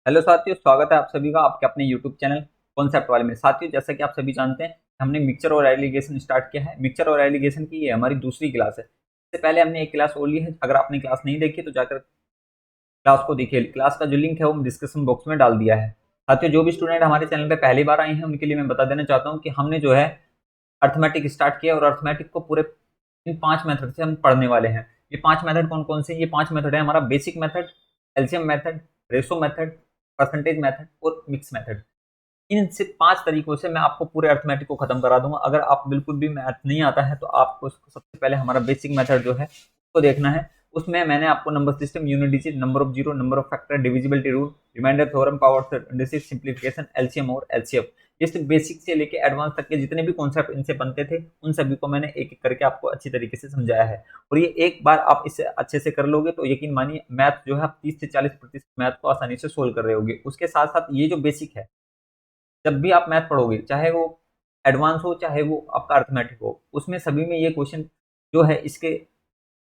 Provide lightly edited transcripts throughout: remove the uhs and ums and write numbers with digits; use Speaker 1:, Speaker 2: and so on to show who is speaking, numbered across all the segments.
Speaker 1: Hello साथियों, स्वागत है आप सभी का आपके अपने यूट्यूब चैनल कॉन्सेप्ट वाले में। साथियों, जैसा कि आप सभी जानते हैं, हमने मिक्सचर और एलिगेशन स्टार्ट किया है। मिक्सचर और एलिगेशन की ये हमारी दूसरी क्लास है। इससे पहले हमने एक क्लास और ली है। अगर आपने क्लास नहीं देखी तो जाकर क्लास को देखिए। क्लास का जो लिंक है वो डिस्क्रिप्शन बॉक्स में डाल दिया है। साथियों, जो भी स्टूडेंट हमारे चैनल पर पहली बार आए हैं उनके लिए मैं बता देना चाहता हूँ कि हमने जो है अर्थमेटिक स्टार्ट किया और अर्थमेटिक को पूरे इन 5 मेथड से हम पढ़ने वाले हैं। ये 5 मेथड कौन कौन से? ये 5 मेथड है हमारा basic method, LCM method, ratio method, percentage method और मिक्स मेथड। इन से 5 तरीकों से मैं आपको पूरे अर्थमेटिक को खत्म करा दूंगा। अगर आप बिल्कुल भी मैथ नहीं आता है तो आपको सबसे पहले हमारा बेसिक मेथड जो है उसको देखना है। उसमें मैंने आपको number system, unit digit, number of zero, number of factor, divisibility rule, remainder theorem, power indices, simplification, LCM और एलसीएफ, ये बेसिक से लेके एडवांस तक के जितने भी कॉन्सेप्ट इनसे बनते थे उन सभी को मैंने एक एक करके आपको अच्छी तरीके से समझाया है। और ये एक बार आप इसे अच्छे से कर लोगे तो यकीन मानिए मैथ जो है आप 30 से 40% मैथ को आसानी से सोल्व कर रहे होगे। उसके साथ साथ ये जो बेसिक है, जब भी आप मैथ पढ़ोगे, चाहे वो एडवांस हो चाहे वो आपका अर्थमेटिक हो, उसमें सभी में ये क्वेश्चन जो है इसके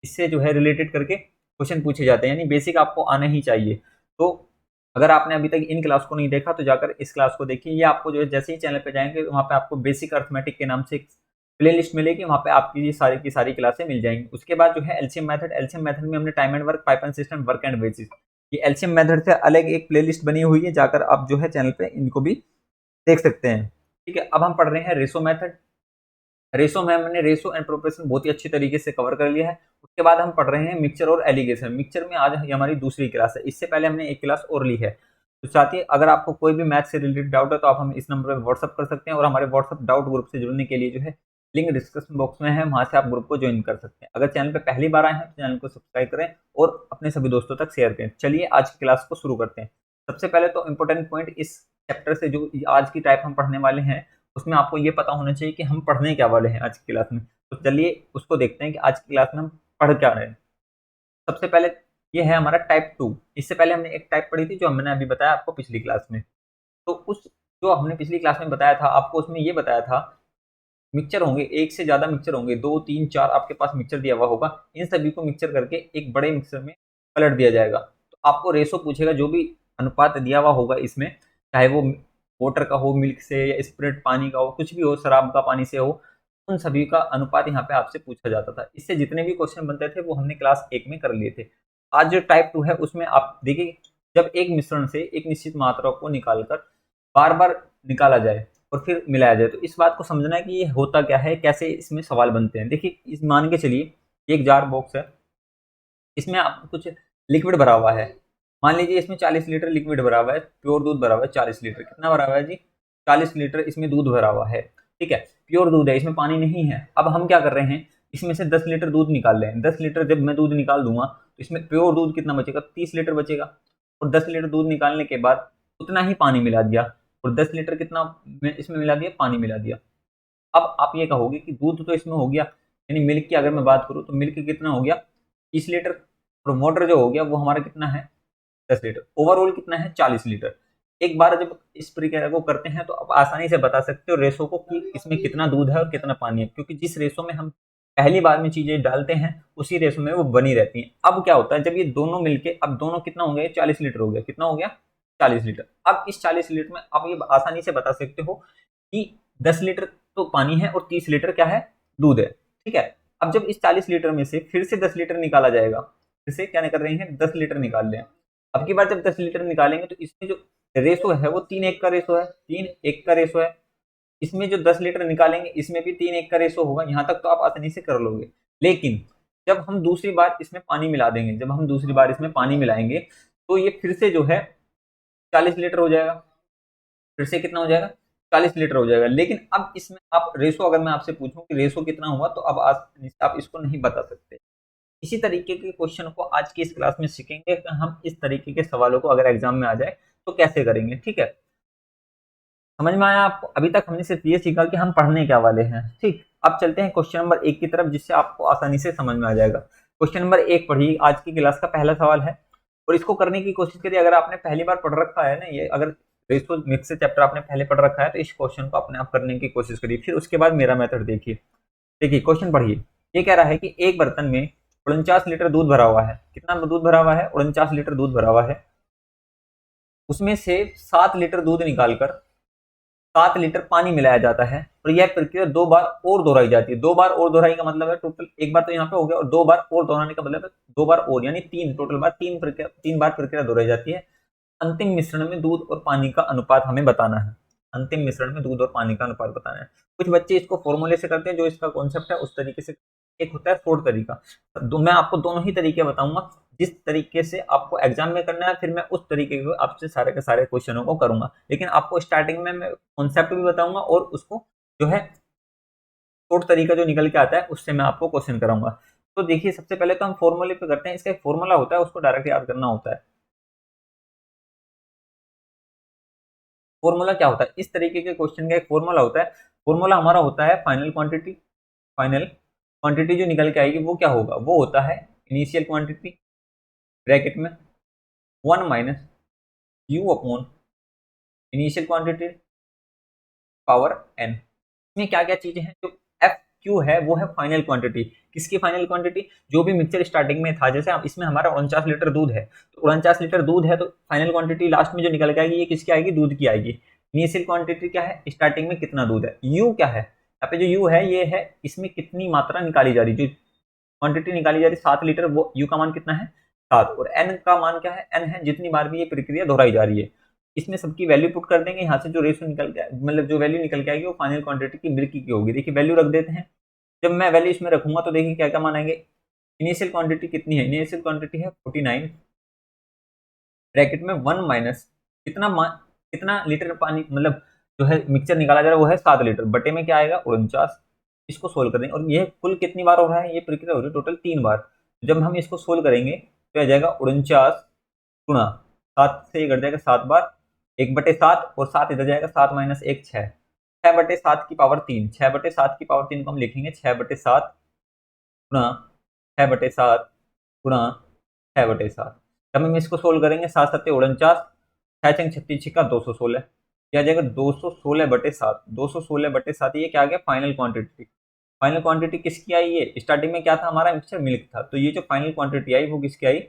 Speaker 1: इससे जो है रिलेटेड करके क्वेश्चन पूछे जाते हैं। यानी बेसिक आपको आना ही चाहिए। तो अगर आपने अभी तक इन क्लास को नहीं देखा तो जाकर इस क्लास को देखिए। ये आपको जो है जैसे ही चैनल पे जाएंगे वहाँ पे आपको बेसिक अर्थमेटिक के नाम से एक प्ले लिस्ट मिलेगी। वहाँ पे आपकी ये सारी की सारी क्लासें मिल जाएंगी। उसके बाद जो है एलसीएम मेथड। एलसीएम मेथड में हमने time and work, pipeline system, work and bases, ये एलसीएम मेथड से अलग एक प्ले लिस्ट बनी हुई है। जाकर आप जो है चैनल पे इनको भी देख सकते हैं। ठीक है, अब हम पढ़ रहे हैं रेशो मेथड। रेशो में हमने रेशो एंड प्रोपोर्शन बहुत ही अच्छी तरीके से कवर कर लिया है। उसके बाद हम पढ़ रहे हैं मिक्सचर और एलिगेशन। मिक्सचर में आज हमारी दूसरी क्लास है। इससे पहले हमने एक क्लास और ली है। तो साथ ही अगर आपको कोई भी मैथ से रिलेटेड डाउट है तो आप हम इस नंबर पर व्हाट्सअप कर सकते हैं। और हमारे व्हाट्सअप डाउट ग्रुप से जुड़ने के लिए जो है लिंक डिस्क्रिप्शन बॉक्स में है, वहां से आप ग्रुप को ज्वाइन कर सकते हैं। अगर चैनल पर पहली बार आए हैं तो चैनल को सब्सक्राइब करें और अपने सभी दोस्तों तक शेयर करें। चलिए आज की क्लास को शुरू करते हैं। सबसे पहले तो इंपॉर्टेंट पॉइंट इस चैप्टर से जो आज की टाइप हम पढ़ने वाले हैं उसमें आपको ये पता होना चाहिए कि हम पढ़ने क्या वाले हैं आज की क्लास में। तो चलिए उसको देखते हैं कि आज की क्लास में हम पढ़ क्या रहे हैं। सबसे पहले ये है हमारा टाइप 2। इससे पहले हमने एक टाइप पढ़ी थी जो मैंने अभी बताया आपको पिछली क्लास में। तो उस जो हमने पिछली क्लास में बताया था आपको, उसमें ये बताया था मिक्सचर होंगे, एक से ज्यादा मिक्सचर होंगे, 2 3 4 आपके पास मिक्सचर दिया हुआ होगा। इन सभी को मिक्सचर करके एक बड़े मिक्सचर में पलट दिया जाएगा। तो आपको रेशो पूछेगा, जो भी अनुपात दिया हुआ होगा इसमें, चाहे वो वाटर का हो, मिल्क से, या स्प्रिट पानी का हो, कुछ भी हो, शराब का पानी से हो, उन सभी का अनुपात यहाँ पे आपसे पूछा जाता था। इससे जितने भी क्वेश्चन बनते थे वो हमने क्लास 1 में कर लिए थे। आज जो टाइप 2 है उसमें आप देखिए, जब एक मिश्रण से एक निश्चित मात्रा को निकालकर बार बार निकाला जाए और फिर मिलाया जाए, तो इस बात को समझना है कि ये होता क्या है, कैसे इसमें सवाल बनते हैं। देखिए, इस मान के चलिए एक जार बॉक्स है, इसमें आप कुछ लिक्विड भरा हुआ है। मान लीजिए इसमें 40 लीटर लिक्विड भरा हुआ है, प्योर दूध भरा हुआ है 40 लीटर। कितना भरा हुआ है जी? 40 लीटर इसमें दूध भरा हुआ है। ठीक है, प्योर दूध है, इसमें पानी नहीं है। अब हम क्या कर रहे हैं, इसमें से 10 लीटर दूध निकाल रहे हैं। 10 लीटर जब मैं दूध निकाल दूंगा तो इसमें प्योर दूध कितना बचेगा? 30 लीटर बचेगा। और 10 लीटर दूध निकालने के बाद उतना ही पानी मिला दिया, और 10 लीटर कितना इसमें मिला दिया? पानी मिला दिया। अब आप ये कहोगे कि दूध तो इसमें हो गया, यानी मिल्क की अगर मैं बात करूं तो मिल्क कितना हो गया? 30 लीटर। और वाटर जो हो गया वो हमारा कितना है? 10 लीटर। ओवरऑल कितना है? 40 लीटर। एक बार जब इस प्रक्रिया को करते हैं तो आप आसानी से बता सकते हो रेशो को कि इसमें कितना दूध है और कितना पानी है, क्योंकि जिस रेशो में हम पहली बार में चीजें डालते हैं उसी रेशो में वो बनी रहती हैं। अब क्या होता है, जब ये दोनों मिलके, अब दोनों कितना हो गया? 40 लीटर हो गया। कितना हो गया? 40 लीटर। अब इस 40 लीटर में आप ये आसानी से बता सकते हो कि 10 लीटर तो पानी है और 30 लीटर क्या है? दूध है। ठीक है, अब जब इस 40 लीटर में से फिर से 10 लीटर निकाला जाएगा, फिर से क्या कर रहे हैं? 10 लीटर निकाल लें। अब की बार जब 10 लीटर निकालेंगे तो इसमें जो रेशो है वो 3:1 का रेशो है। 3:1 का रेशो है। इसमें जो 10 लीटर निकालेंगे इसमें भी 3:1 का रेशो होगा। यहाँ तक तो आप आसानी से कर लोगे। लेकिन जब हम दूसरी बार इसमें पानी मिला देंगे, जब हम दूसरी बार इसमें पानी मिलाएंगे तो ये फिर से जो है 40 लीटर हो जाएगा। फिर से कितना हो जाएगा? 40 लीटर हो जाएगा। लेकिन अब इसमें आप रेशो, अगर मैं आपसे पूछूं कि रेशो कितना हुआ, तो अब आप इसको नहीं बता सकते। इसी तरीके के क्वेश्चन को आज की इस क्लास में सीखेंगे कि हम इस तरीके के सवालों को अगर एग्जाम में आ जाए तो कैसे करेंगे। ठीक है, समझ में आया आपको? अभी तक हमने सिर्फ ये सीखा कि हम पढ़ने क्या वाले हैं। ठीक, अब चलते हैं क्वेश्चन नंबर 1 की तरफ, जिससे आपको आसानी से समझ में आ जाएगा। क्वेश्चन नंबर 1 पढ़िए, आज की क्लास का पहला सवाल है और इसको करने की कोशिश करिए। अगर आपने पहली बार पढ़ रखा है ना, ये अगर रेशो मिक्स से चैप्टर आपने पहले पढ़ रखा है तो इस क्वेश्चन को अपने आप करने की कोशिश करिए, फिर उसके बाद मेरा मेथड देखिए। देखिए क्वेश्चन पढ़िए। ये कह रहा है कि एक बर्तन में 49 लीटर दूध भरा हुआ है। कितना दूध भरा हुआ है? 49 लीटर दूध भरा हुआ है। उसमें से 7 लीटर दूध निकालकर 7 लीटर पानी मिलाया जाता है और यह प्रक्रिया 2 बार और दोहराई जाती है। 2 बार और दोहराई का मतलब है टोटल एक बार तो यहाँ पे हो गया और 2 बार और दोहराने का मतलब है 2 बार और, यानी 3 टोटल बार 3 बार प्रक्रिया दोहराई जाती है। अंतिम मिश्रण में दूध और पानी का अनुपात हमें बताना है। अंतिम मिश्रण में दूध और पानी का अनुपात बताना है। कुछ बच्चे इसको फॉर्मूले से करते हैं, जो इसका कॉन्सेप्ट है उस तरीके से। एक होता है शॉर्ट तरीका। मैं आपको दोनों ही तरीके बताऊंगा, जिस तरीके से आपको एग्जाम में करना है, फिर मैं उस तरीके को आपसे सारे के सारे क्वेश्चनों को करूंगा। लेकिन आपको स्टार्टिंग में मैं कॉन्सेप्ट भी बताऊंगा और उसको जो है शॉर्ट तरीका जो निकल के आता है उससे मैं आपको क्वेश्चन कराऊंगा। तो देखिए, सबसे पहले तो हम फॉर्मूले पे करते हैं। इसका एक फॉर्मूला होता है, उसको डायरेक्ट याद करना होता है। फॉर्मूला क्या होता है? इस तरीके के क्वेश्चन का एक फॉर्मूला होता है। फॉर्मूला हमारा होता है फाइनल क्वांटिटी। फाइनल क्वांटिटी जो निकल के आएगी वो क्या होगा? वो होता है इनिशियल क्वांटिटी ब्रैकेट में 1 minus u upon initial quantity power n. इसमें क्या क्या चीजें हैं? जो एफ क्यू है वो है फाइनल क्वांटिटी। किसकी फाइनल क्वांटिटी? जो भी मिक्सचर स्टार्टिंग में था, जैसे आप इसमें हमारा 49 लीटर दूध है, तो 49 लीटर दूध है तो फाइनल क्वांटिटी लास्ट में जो निकल के आएगी ये किसकी आएगी? दूध की आएगी। इनिशियल क्वांटिटी क्या है? स्टार्टिंग में कितना दूध है। यू क्या है? यहाँ पे जो यू है ये है इसमें कितनी मात्रा निकाली जा रही, जो क्वांटिटी निकाली जा रही 7 लीटर, वो यू का मान कितना है? 7। और एन का मान क्या है? एन है जितनी बार भी ये प्रक्रिया दोहराई जा रही है। इसमें सबकी वैल्यू पुट कर देंगे। यहाँ से जो रेशो निकल के मतलब जो वैल्यू निकल के आएगी वो फाइनल क्वांटिटी की मिल्क की होगी। देखिए वैल्यू रख देते हैं। जब मैं वैल्यू इसमें रखूंगा तो देखिए क्या क्या मान आएंगे। इनिशियल क्वांटिटी कितनी है? इनिशियल क्वांटिटी है 49 ब्रैकेट में 1 माइनस कितना लीटर पानी, मतलब जो है मिक्सचर निकाला जा रहा है वो है 7 लीटर, बटे में क्या आएगा? 49। इसको सोल्व कर देंगे और ये कुल कितनी बार हो रहा है? ये प्रक्रिया हो रही है टोटल 3 बार। जब हम इसको सोल्व करेंगे तो आ जाएगा 49 गुणा 7 से ये कट जाएगा 7 बार 1/7 और 7 इधर जाएगा 7 माइनस 1 6। 6/7 की पावर 3, 6/7 की पावर 3 को हम लिखेंगे 6/7 गुणा 6/7 गुणा 6/7। जब हम इसको सोल्व करेंगे 7 7 49, 6 छंग 36 छिक्का 216। क्या आ जाएगा? 216/7। 216/7 ये क्या आ गया? Final quantity. फाइनल क्वांटिटी किसकी आई? ये स्टार्टिंग में क्या था हमारा? मिक्सचर मिल्क था, तो ये जो फाइनल क्वांटिटी आई वो किसकी आई?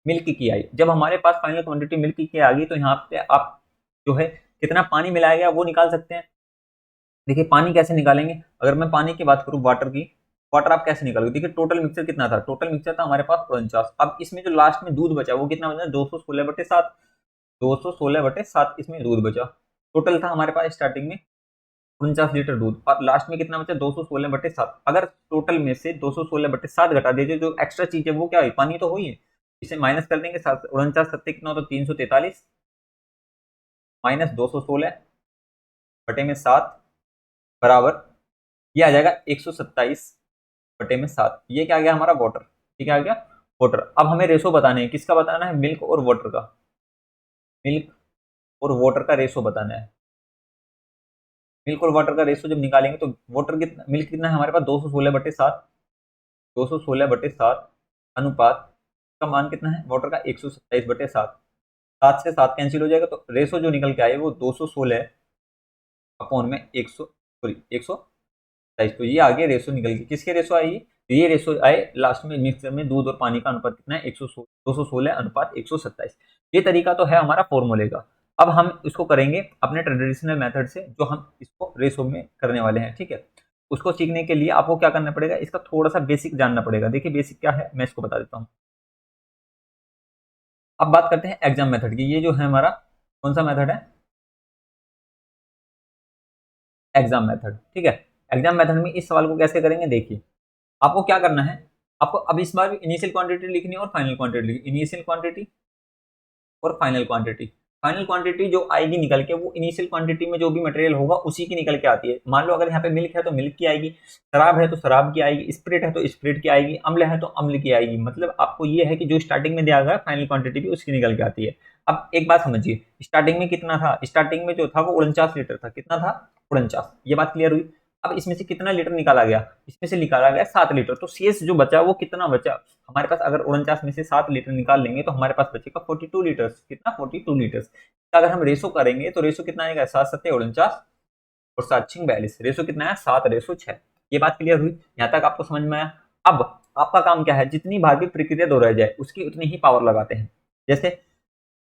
Speaker 1: मिल्क की आई। जब हमारे पास फाइनल क्वांटिटी मिल्क की आ गई तो यहाँ पे आप जो है कितना पानी मिलाया गया वो निकाल सकते हैं। देखिए पानी कैसे निकालेंगे? अगर मैं पानी की बात करूं, वाटर की, वाटर आप कैसे निकालोगे? देखिए टोटल मिक्सचर कितना था? टोटल मिक्सचर था हमारे पास 49। अब इसमें जो लास्ट में दूध बचा वो कितना बचा? 216/7। 216/7 इसमें दूध बचा। टोटल था हमारे पास स्टार्टिंग में 49 लीटर दूध और लास्ट में कितना बचा? 216/7। अगर टोटल में से 216/7 घटा दीजिए, जो एक्स्ट्रा चीज है वो क्या हुई? पानी तो हुई है। इसे माइनस कर देंगे। 49 सत्ते कितना होता? 343 माइनस 216/7 बराबर ये आ जाएगा 127/7। ये क्या आ गया हमारा? वाटर। ये क्या आ गया? वाटर। अब हमें रेशो बताने हैं। किसका बताना है? मिल्क और वाटर का। मिल्क और वाटर का रेशो बताना है। मिल्क और वाटर का रेशो जब निकालेंगे तो वाटर कितना, मिल्क कितना है हमारे पास? 216/7। 216/7 अनुपात का मान कितना है? वाटर का 127/7। 7 से 7 कैंसिल हो जाएगा तो रेशो जो निकल के आए वो 216 अपॉन में 127। तो ये आगे रेशो निकल के किसके रेशो आई? तो ये रेशो आए लास्ट में मिक्सचर में दूध और पानी का अनुपात कितना है? 216 अनुपात 127। ये तरीका तो है हमारा फॉर्मूले का। अब हम इसको करेंगे अपने ट्रेडिशनल मेथड से, जो हम इसको रेशो में करने वाले हैं। ठीक है, उसको सीखने के लिए आपको क्या करना पड़ेगा? इसका थोड़ा सा बेसिक जानना पड़ेगा। देखिए बेसिक क्या है मैं इसको बता देता हूँ। अब बात करते हैं एग्जाम मेथड की। ये जो है हमारा कौन सा मेथड है? Exam method. ठीक है, एग्जाम मेथड में इस सवाल को कैसे करेंगे? देखिए आपको क्या करना है, आपको अब इस बार भी इनिशियल क्वांटिटी लिखनी है और फाइनल क्वांटिटी लिखनी। इनिशियल क्वांटिटी और फाइनल क्वांटिटी। फाइनल क्वांटिटी जो आएगी निकल के वो इनिशियल क्वांटिटी में जो भी मटेरियल होगा उसी की निकल के आती है। मान लो अगर यहाँ पे मिल्क है तो मिल्क की आएगी, शराब है तो शराब की आएगी, स्प्रिट है तो स्प्रिट की आएगी, अम्ल है तो अम्ल की आएगी। मतलब आपको ये है कि जो स्टार्टिंग में दिया गया फाइनल क्वांटिटी भी उसकी निकल के आती है। अब एक बात समझिए, स्टार्टिंग में कितना था? स्टार्टिंग में जो था वो 49 लीटर था। कितना था? 49। ये बात क्लियर हुई। अब इसमें से कितना लीटर निकाला गया? इसमें से निकाला गया 7 लीटर। तो शेष जो बचा वो कितना बचा हमारे पास? अगर 49 में से 7 लीटर निकाल लेंगे तो हमारे पास बचेगा 42 लीटर्स। कितना? 42 लीटर्स। अगर हम रेशो करेंगे तो रेशो कितना आएगा? 7 7 49 और 7 6 42। रेशो कितना है? 7/6। ये बात क्लियर हुई? यहाँ तक आपको समझ में आया? अब आपका काम क्या है? जितनी बार भी प्रक्रिया दोहराई जाए उसकी उतनी ही पावर लगाते हैं। जैसे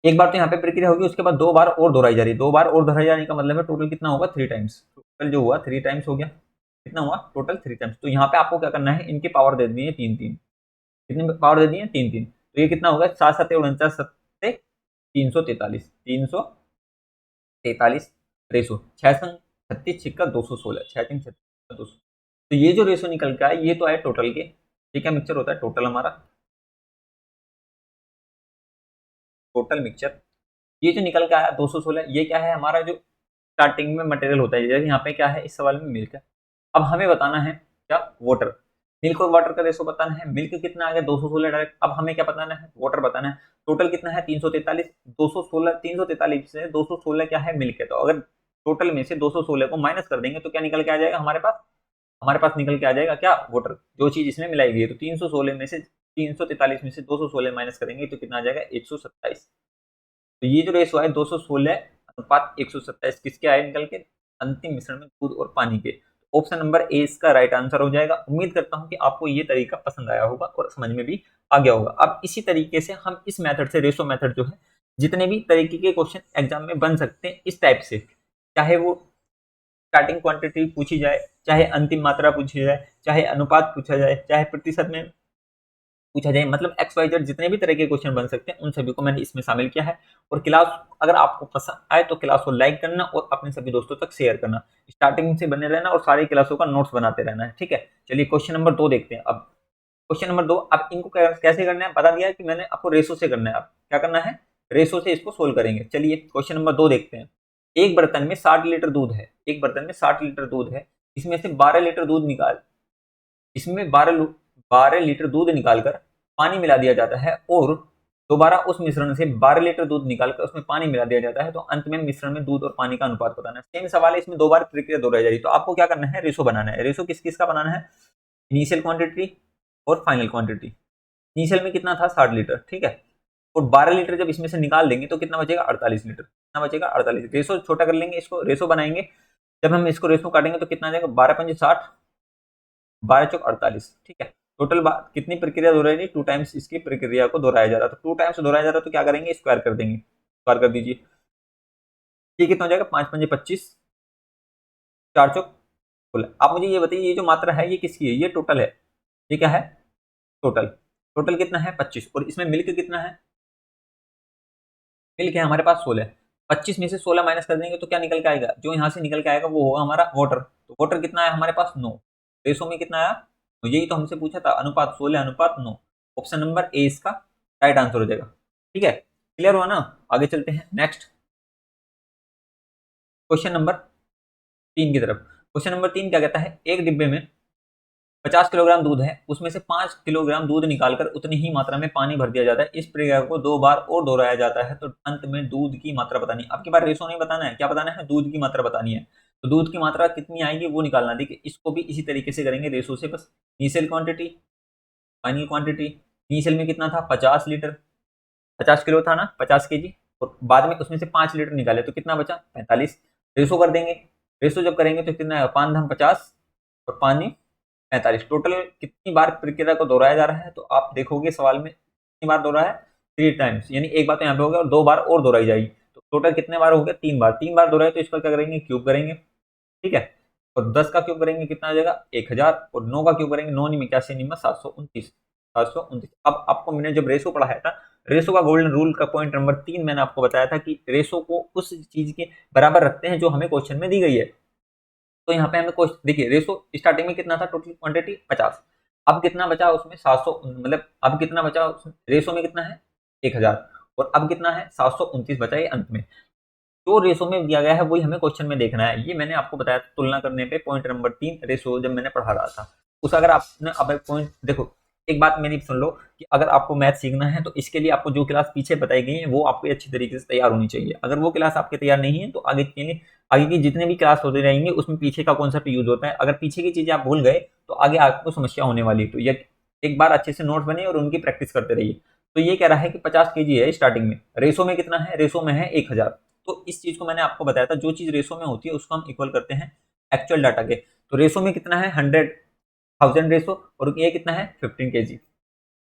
Speaker 1: एक बार तो यहाँ पे प्रक्रिया होगी, उसके बाद 2 बार और दोहराई जा रही है। 2 बार और दोहराई जाने का मतलब है टोटल कितना होगा, 3 टाइम्स। टोटल जो हुआ 3 टाइम्स हो गया। कितना हुआ टोटल, 3 टाइम्स। तो यहाँ पे आपको क्या करना है, इनकी पावर दे दी है 3 3। कितनी पावर दे दी है, 3 3। तो ये कितना होगा, 7 7 49 343, 343 रेसो 6 36 6 216, 6 3 36 200। तो ये जो रेसो निकल के आए ये तो है टोटल के। ये क्या मिक्सचर होता है, टोटल हमारा टोटल मिक्सचर। ये जो निकल के आया 216, ये क्या है हमारा जो स्टार्टिंग में मटेरियल होता है। जैसे यहाँ पे क्या है, इस सवाल में मिल्क है। अब हमें बताना है क्या, वाटर। मिल्क और वाटर का रेशो बताना है। मिल्क कितना आ गया 216 डायरेक्ट। अब हमें क्या बताना है, वाटर बताना है। टोटल कितना है 343। 216 343 से 216 क्या है, मिल्क है। तो अगर टोटल में से 216 को माइनस कर देंगे तो क्या निकल के आ जाएगा हमारे पास, हमारे पास निकल के आ जाएगा क्या, वाटर, जो चीज इसमें मिलाई गई है। तो 316 में से 343 में से 216 माइनस करेंगे तो कितना आ जाएगा 127। तो ये जो रेशो है 216:127 किसके आए निकल के, अंतिम मिश्रण में दूध और पानी के। ऑप्शन नंबर ए इसका राइट आंसर हो जाएगा। उम्मीद करता हूं कि आपको ये तरीका पसंद आया होगा और समझ में भी आ गया होगा। अब इसी तरीके से हम इस मेथड से, रेशो मेथड जो है, जितने भी तरीके के क्वेश्चन एग्जाम में बन सकते हैं इस टाइप से, चाहे वो स्टार्टिंग क्वांटिटी पूछी जाए, चाहे अंतिम मात्रा पूछी जाए, चाहे अनुपात पूछा जाए, चाहे प्रतिशत में पूछा जाए, मतलब एक्स वाई जेड जितने भी तरह के क्वेश्चन बन सकते हैं उन सभी को मैंने इसमें शामिल किया है। और क्लास अगर आपको पसंद आए तो क्लास को लाइक करना और अपने सभी दोस्तों तक शेयर करना। स्टार्टिंग से बने रहना और सारी क्लासों का नोट्स बनाते रहना है, ठीक है। चलिए क्वेश्चन नंबर 2 देखते हैं। अब क्वेश्चन नंबर 2, अब इनको कैसे करना है बता दिया है कि मैंने आपको रेशो से करना है। अब क्या करना है, रेशो से इसको सोल्व करेंगे। चलिए क्वेश्चन नंबर 2 देखते हैं। एक बर्तन में 60 लीटर दूध है, एक बर्तन में 60 लीटर दूध है। इसमें से 12 लीटर दूध निकाल, इसमें 12 लीटर दूध निकालकर पानी मिला दिया जाता है और दोबारा उस मिश्रण से 12 लीटर दूध निकालकर उसमें पानी मिला दिया जाता है। तो अंत में मिश्रण में दूध और पानी का अनुपात बताना है। सेम सवाल है, इसमें 2 बार प्रक्रिया दोहराई जा रही है। तो आपको क्या करना है, रेशो बनाना है। रेशो किस किस का बनाना है, इनिशियल क्वांटिटी और फाइनल क्वांटिटी। इनिशियल में कितना था 60 लीटर, ठीक है। और 12 लीटर जब इसमें से निकाल देंगे तो कितना बचेगा 48 लीटर। कितना बचेगा 48। रेशो छोटा कर लेंगे, इसको रेशो बनाएंगे। जब हम इसको रेशो काटेंगे तो कितना आ जाएगा, 12 पंजे 60, 12 चौक 48, ठीक है। टोटल कितनी प्रक्रिया दोहराई रही, 2 टाइम्स इसकी प्रक्रिया को दोहराया जा रहा है। तो 2 टाइम्स दोहराया जा रहा है तो क्या करेंगे, स्क्वायर कर देंगे। स्क्वायर कर दीजिए, ये कितना हो जाएगा 5 पंजे 25, 4 चौक 16। आप मुझे ये बताइए ये जो मात्रा है ये किसकी है, ये टोटल है। ये क्या है, टोटल। टोटल कितना है 25। और इसमें मिल्क कितना है, मिल्क है हमारे पास 16। 25 में से 16 माइनस कर देंगे तो क्या निकल के आएगा, जो यहाँ से निकल के आएगा वो होगा हमारा वाटर। तो वाटर कितना है हमारे पास 9। रेशो में कितना आया, तो यही तो हमसे पूछा था, अनुपात 16:9। ऑप्शन नंबर ए इसका राइट आंसर हो जाएगा, ठीक है। क्लियर हुआ ना, आगे चलते हैं नेक्स्ट क्वेश्चन नंबर 3 की तरफ। क्वेश्चन नंबर 3 क्या कहता है, एक डिब्बे में 50 किलोग्राम दूध है, उसमें से 5 किलोग्राम दूध निकालकर उतनी ही मात्रा में पानी भर दिया जाता है। इस प्रक्रिया को 2 बार और दोहराया जाता है तो अंत में दूध की मात्रा बतानी है। आपके पास रेशो नहीं बताना है, क्या बताना है, दूध की मात्रा बतानी है। तो दूध की मात्रा कितनी आएगी वो निकालना। देखिए इसको भी इसी तरीके से करेंगे रेशो से, बस initial quantity final quantity. Initial में कितना था 50 लीटर, 50 किलो था ना, 50 kg। और बाद में उसमें से 5 लीटर निकाले तो कितना बचा 45। रेशो कर देंगे, रेशो जब करेंगे तो कितना है 5 धम 50 और पानी 45। टोटल कितनी बार प्रक्रिया को दोहराया जा रहा है, तो आप देखोगे सवाल में कितनी बार दोहराया है, 3 टाइम्स। यानी एक बार तो यहाँ पे हो गया और 2 बार और दोहराई जाएगी। तो टोटल कितने बार हो गया, 3 बार। 3 बार दोहराए तो इसका क्या करेंगे, क्यूब करेंगे, ठीक है। और 10 का क्यूब करेंगे कितना आ जाएगा 1000। और 9 का क्यूब करेंगे 9 में 81 में 729, 729। अब आपको मैंने जब रेशो पढ़ाया था, रेशो का गोल्डन रूल का पॉइंट नंबर 3 मैंने आपको बताया था कि रेशो को उस चीज के बराबर रखते हैं जो हमें क्वेश्चन में दी गई है। तो यहाँ पे हमें क्वेश्चन देखिए, रेशो स्टार्टिंग में कितना था, टोटल क्वांटिटी 50। अब कितना बचा उसमें 700, मतलब अब कितना बचा उसमें, रेशो में कितना है 1000। और अब कितना है 729 बचा ये अंत में। जो रेशो में दिया गया है वही हमें क्वेश्चन में देखना है। ये मैंने आपको बताया था तुलना करने पे पॉइंट नंबर 3 रेशो जब मैंने पढ़ा रहा था उस, अगर आपने अब पॉइंट देखो, एक बात मेरी सुन लो कि अगर आपको मैथ सीखना है तो इसके लिए आपको जो क्लास पीछे बताई गई है वो आपको अच्छी तरीके से तैयार होनी चाहिए। अगर वो क्लास आपके तैयार नहीं है तो आगे के लिए, आगे की जितने भी क्लास होते रहेंगे उसमें पीछे का कॉन्सेप्ट यूज होता है। अगर पीछे की चीजें आप भूल गए तो आगे आपको समस्या होने वाली है। तो ये एक बार अच्छे से नोट्स बने और उनकी प्रैक्टिस करते रहिए। तो ये कह रहा है कि 50 kg है स्टार्टिंग में, रेशो में कितना है, रेशो में है 1000। तो इस चीज को मैंने आपको बताया था, जो चीज रेशो में होती है उसको हम इक्वल करते हैं एक्चुअल डाटा के। तो रेशो में कितना है 100,000 रेशो, और ये कितना है 15 kg।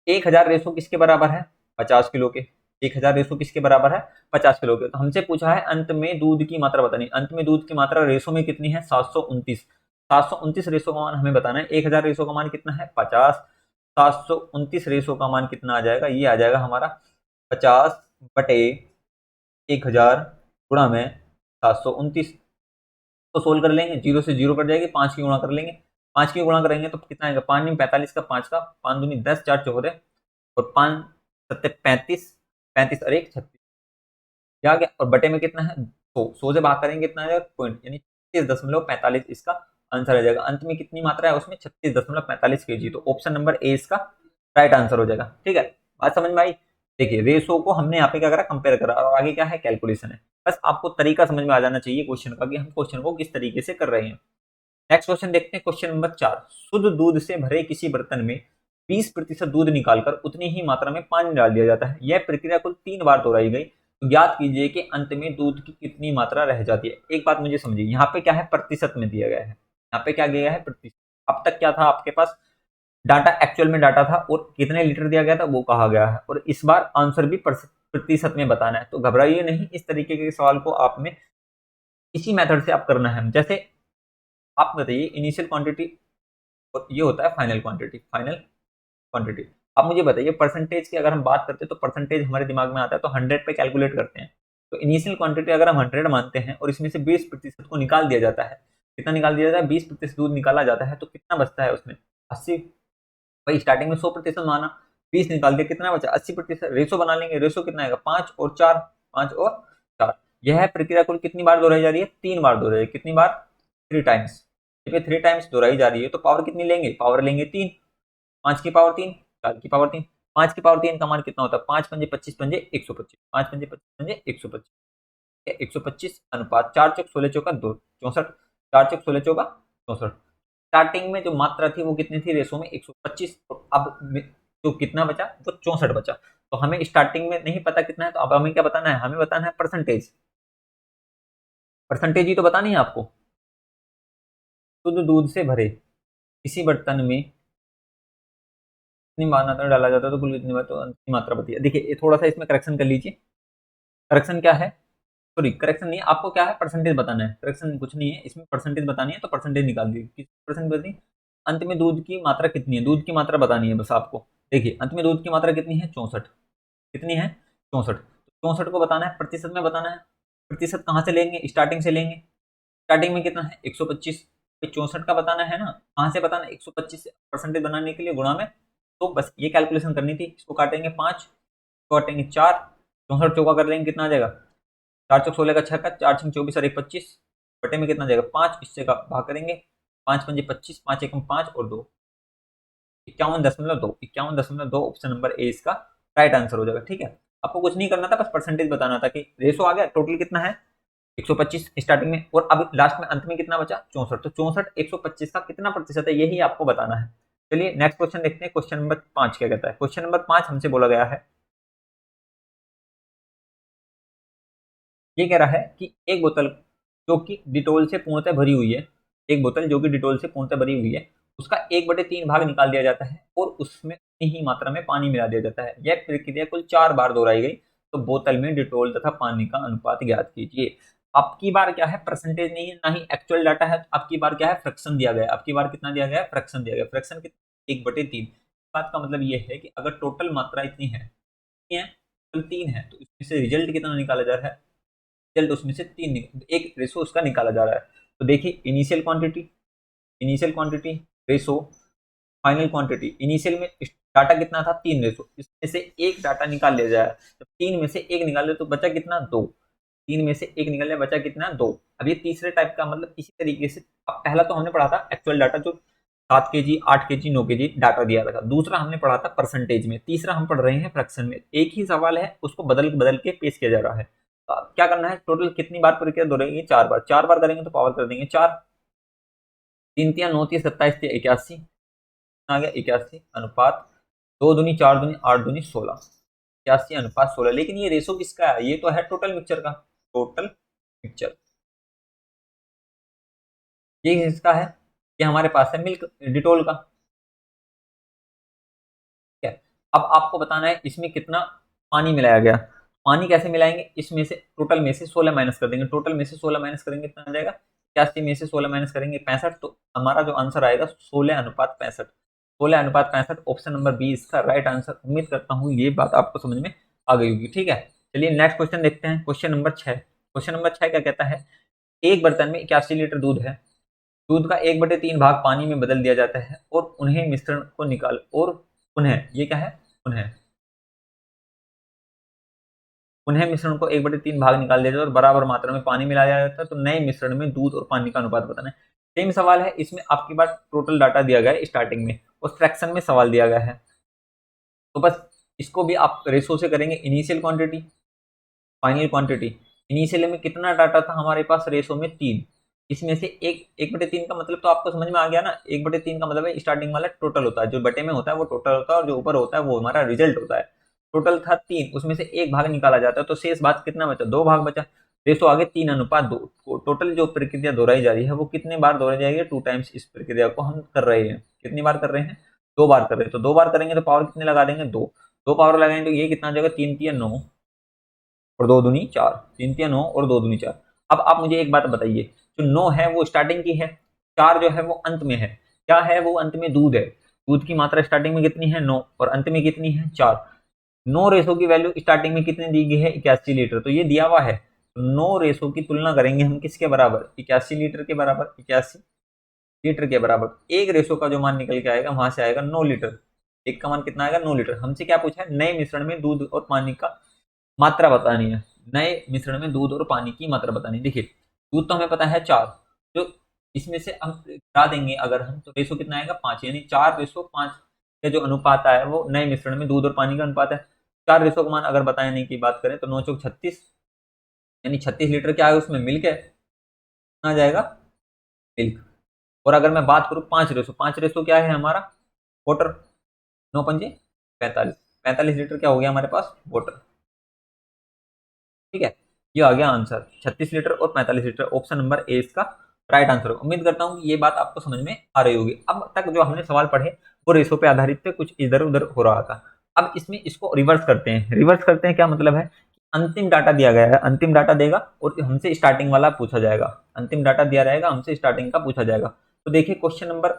Speaker 1: 1000 रेशो किसके बराबर है 50 किलो के। 1000 रेशो किसके बराबर है, 50 किलो के। तो हमसे पूछा है अंत में दूध की मात्रा बतानी। अंत में दूध की मात्रा रेशो में कितनी है, 729। 729 रेशो का मान हमें बताना है। 1000 रेशो का मान कितना है, 50। 729 रेशो का मान कितना आ जाएगा, ये आ जाएगा हमारा 50 बटे 1000 गुणा में 729। तो सोल्व कर लेंगे, 0 से 0 कट जाएगी, 5 की गुणा कर लेंगे। 5 की गुणा करेंगे तो कितना आएगा, 5 में 45 का 5 का 5 दूनी 10, 4 14 और 5 सत्ते 35, 35 और 1 36 आ गया। और बटे में कितना है, 100 से भाग करेंगे कितना आ जाएगा, पॉइंट, यानी 36.45 इसका आंसर आ जाएगा। अंत में कितनी मात्रा है उसमें, 36.45 kg। तो ऑप्शन नंबर ए इसका राइट आंसर हो जाएगा। ठीक है, बात समझ में आई। देखिए रेशो को हमने यहाँ पे क्या करा, कंपेयर करा, और आगे क्या है, कैलकुलेशन है। बस आपको तरीका समझ में आ जाना चाहिए क्वेश्चन का कि हम क्वेश्चन को किस तरीके से कर रहे हैं। नेक्स्ट क्वेश्चन देखते हैं, क्वेश्चन नंबर 4। शुद्ध दूध से भरे किसी बर्तन में 20% दूध निकालकर उतनी ही मात्रा में पानी डाल दिया जाता है। यह प्रक्रिया कुल 3 बार दोहराई गई। तो ज्ञात कीजिए कि अंत में दूध की कितनी मात्रा रह जाती है। एक बात मुझे समझिए, यहाँ पे क्या है, प्रतिशत में दिया गया है। यहाँ पे क्या दिया है, प्रतिशत। अब तक क्या था आपके पास, डाटा एक्चुअल में डाटा था और कितने लीटर दिया गया था वो कहा गया है, और इस बार आंसर भी प्रतिशत में बताना है। तो घबराइए नहीं, इस तरीके के सवाल को आप में इसी मेथड से आप करना है। जैसे आप बताइए इनिशियल क्वांटिटी और ये होता है फाइनल क्वांटिटी। फाइनल क्वांटिटी, अब मुझे बताइए परसेंटेज की अगर हम बात करते हैं तो परसेंटेज हमारे दिमाग में आता है तो 100 पे कैलकुलेट करते हैं। तो इनिशियल क्वांटिटी अगर हम 100 मानते हैं और इसमें से 20% को निकाल दिया जाता है, कितना निकाल दिया जाता है, 20% दूध निकाला जाता है, तो कितना बचता है उसमें, 80। भाई स्टार्टिंग में 100% माना, 20 निकाल दिया, कितना बचा, 80%। रेशो बना लेंगे, रेशो कितना आएगा, 5 और 4, 5 और 4। यह प्रक्रिया कुल कितनी बार दोहराई जा रही है, 3 बार दोहराई है। कितनी बार, 3 टाइम्स। जब 3 टाइम्स दोहराई जा रही है तो पावर कितनी लेंगे, पावर लेंगे 3। 5 की पावर 3, 4 की पावर 3। 5 की पावर 3 का मान कितना होता है, 5 पंजे 25 पंजे 125, 5 पंजे 25 पंजे 125, 125 अनुपात 4 चौक 16 चौका 2, 64, 4 चौक 16 चौका 64। स्टार्टिंग में जो मात्रा थी वो कितनी थी, रेशो में 125। तो अब जो कितना बचा, वो 64 बचा। तो हमें स्टार्टिंग में नहीं पता कितना है, तो अब हमें क्या बताना है, हमें बताना है परसेंटेज। परसेंटेज ही तो बतानी है आपको। शुद्ध दूध से भरे किसी बर्तन में कितनी मात्रा डाला जाता है तो कुल कितनी बार, तो अंतिम मात्रा बताइए। देखिए ये थोड़ा सा इसमें करेक्शन कर लीजिए। करेक्शन क्या है, सॉरी करेक्शन नहीं, आपको क्या है, परसेंटेज बताना है। करेक्शन कुछ नहीं है इसमें, परसेंटेज बतानी है तो परसेंटेज निकाल दीजिए। किस परसेंट बतानी, अंत में दूध की मात्रा कितनी है, दूध की मात्रा बतानी है बस आपको। देखिए अंत में दूध की मात्रा कितनी है, 64। कितनी है, 64। 64 को बताना है, प्रतिशत में बताना है। प्रतिशत कहाँ से लेंगे, स्टार्टिंग से लेंगे। स्टार्टिंग में कितना है, 125। 64 का बताना है ना, कहाँ से बताना है, 125 से परसेंटेज बनाने के लिए गुणा में। तो बस ये कैलकुलेशन करनी थी। इसको काटेंगे 5, काटेंगे 4, 64 चौका कर लेंगे, कितना आ जाएगा, 4 चौक 16 का 6 का, 4 छंग 24 और 1 25, बटे में कितना आ जाएगा 5, इससे का भाग करेंगे, 5 पंजे 25, 5 एकम 5 और 2, 51.2। 51.2 ऑप्शन नंबर ए इसका राइट आंसर हो जाएगा। ठीक है, आपको कुछ नहीं करना था, बस परसेंटेज बताना था कि रेशो आ गया, टोटल कितना है 125 स्टार्टिंग में, और अब लास्ट में अंत में कितना बचा 64। तो 64 125 का कितना प्रतिशत है, यही आपको बताना है। चलिए नेक्स्ट क्वेश्चन देखते हैं। क्वेश्चन नंबर 5 क्या कहता है। क्वेश्चन नंबर 5 हमसे बोला गया है, ये कह रहा है कि एक बोतल जो कि डिटोल से पूर्णतः भरी हुई है, एक बोतल जो कि डिटोल से पूर्णतः भरी हुई है, उसका 1/3 भाग निकाल दिया जाता है और उसमें उतनी ही मात्रा में पानी मिला दिया जाता है। यह प्रक्रिया कुल 4 बार दोहराई गई। तो बोतल में डिटोल तथा पानी का अनुपात ज्ञात कीजिए। अब की बार क्या है, परसेंटेज नहीं है ना ही एक्चुअल डाटा है। अब की बार क्या है, फ्रैक्शन दिया गया है। अब की बार कितना दिया गया है, फ्रैक्शन दिया गया। फ्रैक्शन कितना, 1/3। बात का मतलब ये है कि अगर टोटल मात्रा इतनी है, टोटल 3 है, तो इसमें से रिजल्ट कितना निकाला जा रहा है, रिजल्ट उसमें से 3 एक रेशो उसका निकाला जा रहा है। तो देखिए initial quantity, initial quantity ratio final quantity. Initial में डाटा कितना था, 3 रेशो, इसमें से एक डाटा निकाल लिया जाए। जब 3 में से एक निकाल ले तो बचा कितना, 2। 3 में से एक निकाल लिया, बचा कितना, 2। अब ये तीसरे टाइप का, मतलब इसी तरीके से। अब पहला तो हमने पढ़ा था एक्चुअल डाटा, जो 7 kg 8 kg 9 kg डाटा दिया था। दूसरा हमने पढ़ा था परसेंटेज में, तीसरा हम पढ़ रहे हैं फ्रैक्शन में। एक ही सवाल है, उसको बदल बदल के पेश किया जा रहा है। तो अब क्या करना है, टोटल कितनी बार प्रक्रिया दोहराएंगे, 4 बार। 4 बार करेंगे तो पावर कर देंगे 4। 3 तिया 9 तिया 27 तिया 81, आ गया 81 अनुपात 2 दूनी 4 दूनी 8 दूनी 16, 81 अनुपात 16। लेकिन ये रेशो किसका है, ये तो है टोटल मिक्सचर का। टोटल मिक्सचर ये किसका है, ये हमारे पास है मिल्क डिटोल का। ठीक है, अब आपको बताना है इसमें कितना पानी मिलाया गया। पानी कैसे मिलाएंगे, इसमें से टोटल में से 16 माइनस कर देंगे, टोटल में से 16 माइनस करेंगे कितना आ जाएगा 81 में से 16 माइनस करेंगे 65, तो हमारा जो आंसर आएगा 16:65। 16:65 ऑप्शन नंबर बी इसका राइट आंसर। उम्मीद करता हूँ ये बात आपको समझ में आ गई होगी। ठीक है, चलिए नेक्स्ट क्वेश्चन देखते हैं, क्वेश्चन नंबर 6। क्वेश्चन नंबर 6 क्या कहता है, एक बर्तन में 81 लीटर दूध है, दूध का 1/3 भाग पानी में बदल दिया जाता है और उन्हें मिश्रण को निकाल और उन्हें, ये क्या है, उन्हें मिश्रण को 1/3 भाग निकाल दिया जाता है और बराबर मात्रा में पानी मिलाया जाता है, तो नए मिश्रण में दूध और पानी का अनुपात बताना है। सेम सवाल है, इसमें आपके पास टोटल डाटा दिया गया है स्टार्टिंग में और फ्रैक्शन में सवाल दिया गया है, तो बस इसको भी आप रेशो से करेंगे। Initial quantity, final quantity. Initial में कितना डाटा था हमारे पास, रेशो में 3, इसमें से 1/3 का मतलब तो आपको समझ में आ गया ना। 1/3 का मतलब है स्टार्टिंग वाला टोटल होता है, जो बटे में होता है वो टोटल होता है और जो ऊपर होता है वो हमारा रिजल्ट होता है। टोटल था 3, उसमें से एक भाग निकाला जाता है, तो शेष भाग कितना बचा, 2 भाग बचा। रेशो आगे 3:2। टोटल जो प्रक्रिया दोहराई जा रही है वो कितने बार दोहराई जाएगी, 2 टाइम्स इस प्रक्रिया को हम कर रहे हैं। कितनी बार कर रहे हैं, 2 बार कर रहे हैं, तो 2 बार करेंगे तो पावर कितने लगा देंगे, 2। 2 पावर लगाएंगे तो ये कितना आ जाएगा, 3×3=9 और 2×2=4, 3×3=9 और 2×2=4। अब आप मुझे एक बात बताइए, जो 9 है वो स्टार्टिंग की है, 4 जो है वो अंत में है। क्या है वो, अंत में दूध है। दूध की मात्रा स्टार्टिंग में कितनी है, 9, और अंत में कितनी है, 4। 9 रेशो की वैल्यू स्टार्टिंग में कितनी दी गई है, 81 लीटर, तो ये दिया हुआ है। 9 रेशो की तुलना करेंगे हम किसके बराबर, 81 लीटर के बराबर, 81 लीटर के बराबर। एक रेशो का जो मान निकल के आएगा वहां से आएगा 9 लीटर। एक का मान कितना आएगा, 9 लीटर। हमसे क्या पूछा है, नए मिश्रण में दूध और पानी का मात्रा बतानी है। नए मिश्रण में दूध और पानी की मात्रा बतानी है। देखिए दूध तो हमें पता है 4, जो इसमें से हम हटा देंगे अगर हम, तो रेशो कितना आएगा, 5, यानी 4:5 का जो अनुपात आया है वो नए मिश्रण में दूध और पानी का अनुपात है। 4 रेशो का मान अगर बताने की बात करें तो 9×4=36, यानी 36 लीटर क्या है उसमें मिल्क है, आ जाएगा मिल्क। और अगर मैं बात करूं 5 रेशो, 5 रेशो क्या है हमारा, वाटर। 9×5=45, 45 लीटर क्या हो गया हमारे पास, वाटर। ठीक है, ये आ गया आंसर, 36 लीटर और 45 लीटर। ऑप्शन नंबर ए इसका राइट आंसर होगा। उम्मीद करता हूँ कि ये बात आपको समझ में आ रही होगी। अब तक जो हमने सवाल पढ़े वो रेशो पे आधारित थे, कुछ इधर उधर हो रहा था। अब इसमें इसको रिवर्स करते हैं। रिवर्स करते हैं क्या मतलब है, अंतिम डाटा दिया गया है, अंतिम डाटा देगा और हमसे स्टार्टिंग वाला पूछा जाएगा। अंतिम डाटा दिया रहेगा, हमसे स्टार्टिंग का पूछा जाएगा। तो देखिए क्वेश्चन नंबर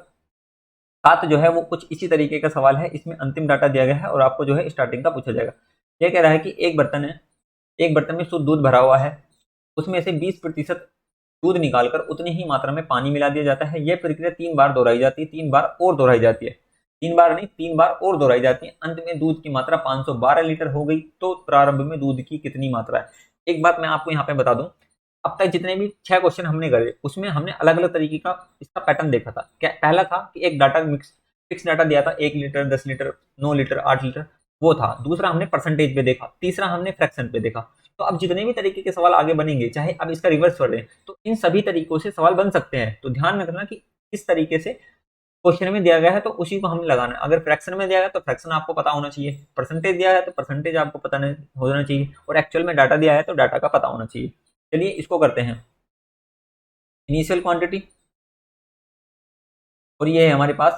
Speaker 1: 7 जो है वो कुछ इसी तरीके का सवाल है। इसमें अंतिम डाटा दिया गया है और आपको जो है स्टार्टिंग का पूछा जाएगा। यह कह रहा है कि एक बर्तन है, एक बर्तन में शुद्ध दूध भरा हुआ है, उसमें से 20% दूध निकालकर उतनी ही मात्रा में पानी मिला दिया जाता है। यह प्रक्रिया 3 बार दोहराई जाती है, 3 बार और दोहराई जाती है, 3 बार नहीं 3 बार और दोहराई जाती है। अंत में दूध की मात्रा 512 लीटर हो गई, तो प्रारंभ में दूध की कितनी मात्रा है। एक बात मैं आपको यहाँ पे बता दूं, अब तक जितने भी 6 क्वेश्चन हमने करे उसमें हमने अलग अलग तरीके का इसका पैटर्न देखा था। क्या पहला था कि एक डाटा मिक्स फिक्स डाटा दिया था, 1 लीटर, 10 लीटर, 9 लीटर, 8 लीटर, वो था। दूसरा हमने परसेंटेज पे देखा, तीसरा हमने फ्रैक्शन पे देखा। तो अब जितने भी तरीके के सवाल आगे बनेंगे, चाहे अब इसका रिवर्स पढ़ें, तो इन सभी तरीकों से सवाल बन सकते हैं। तो ध्यान रखना कि किस तरीके से क्वेश्चन में दिया गया है तो उसी को हमें लगाना है। अगर फ्रैक्शन में दिया गया तो फ्रैक्शन आपको पता होना चाहिए, परसेंटेज दिया है तो परसेंटेज आपको पता नहीं होना चाहिए, और एक्चुअल में डाटा दिया है तो डाटा का पता होना चाहिए। चलिए इसको करते हैं, इनिशियल क्वांटिटी और ये है हमारे पास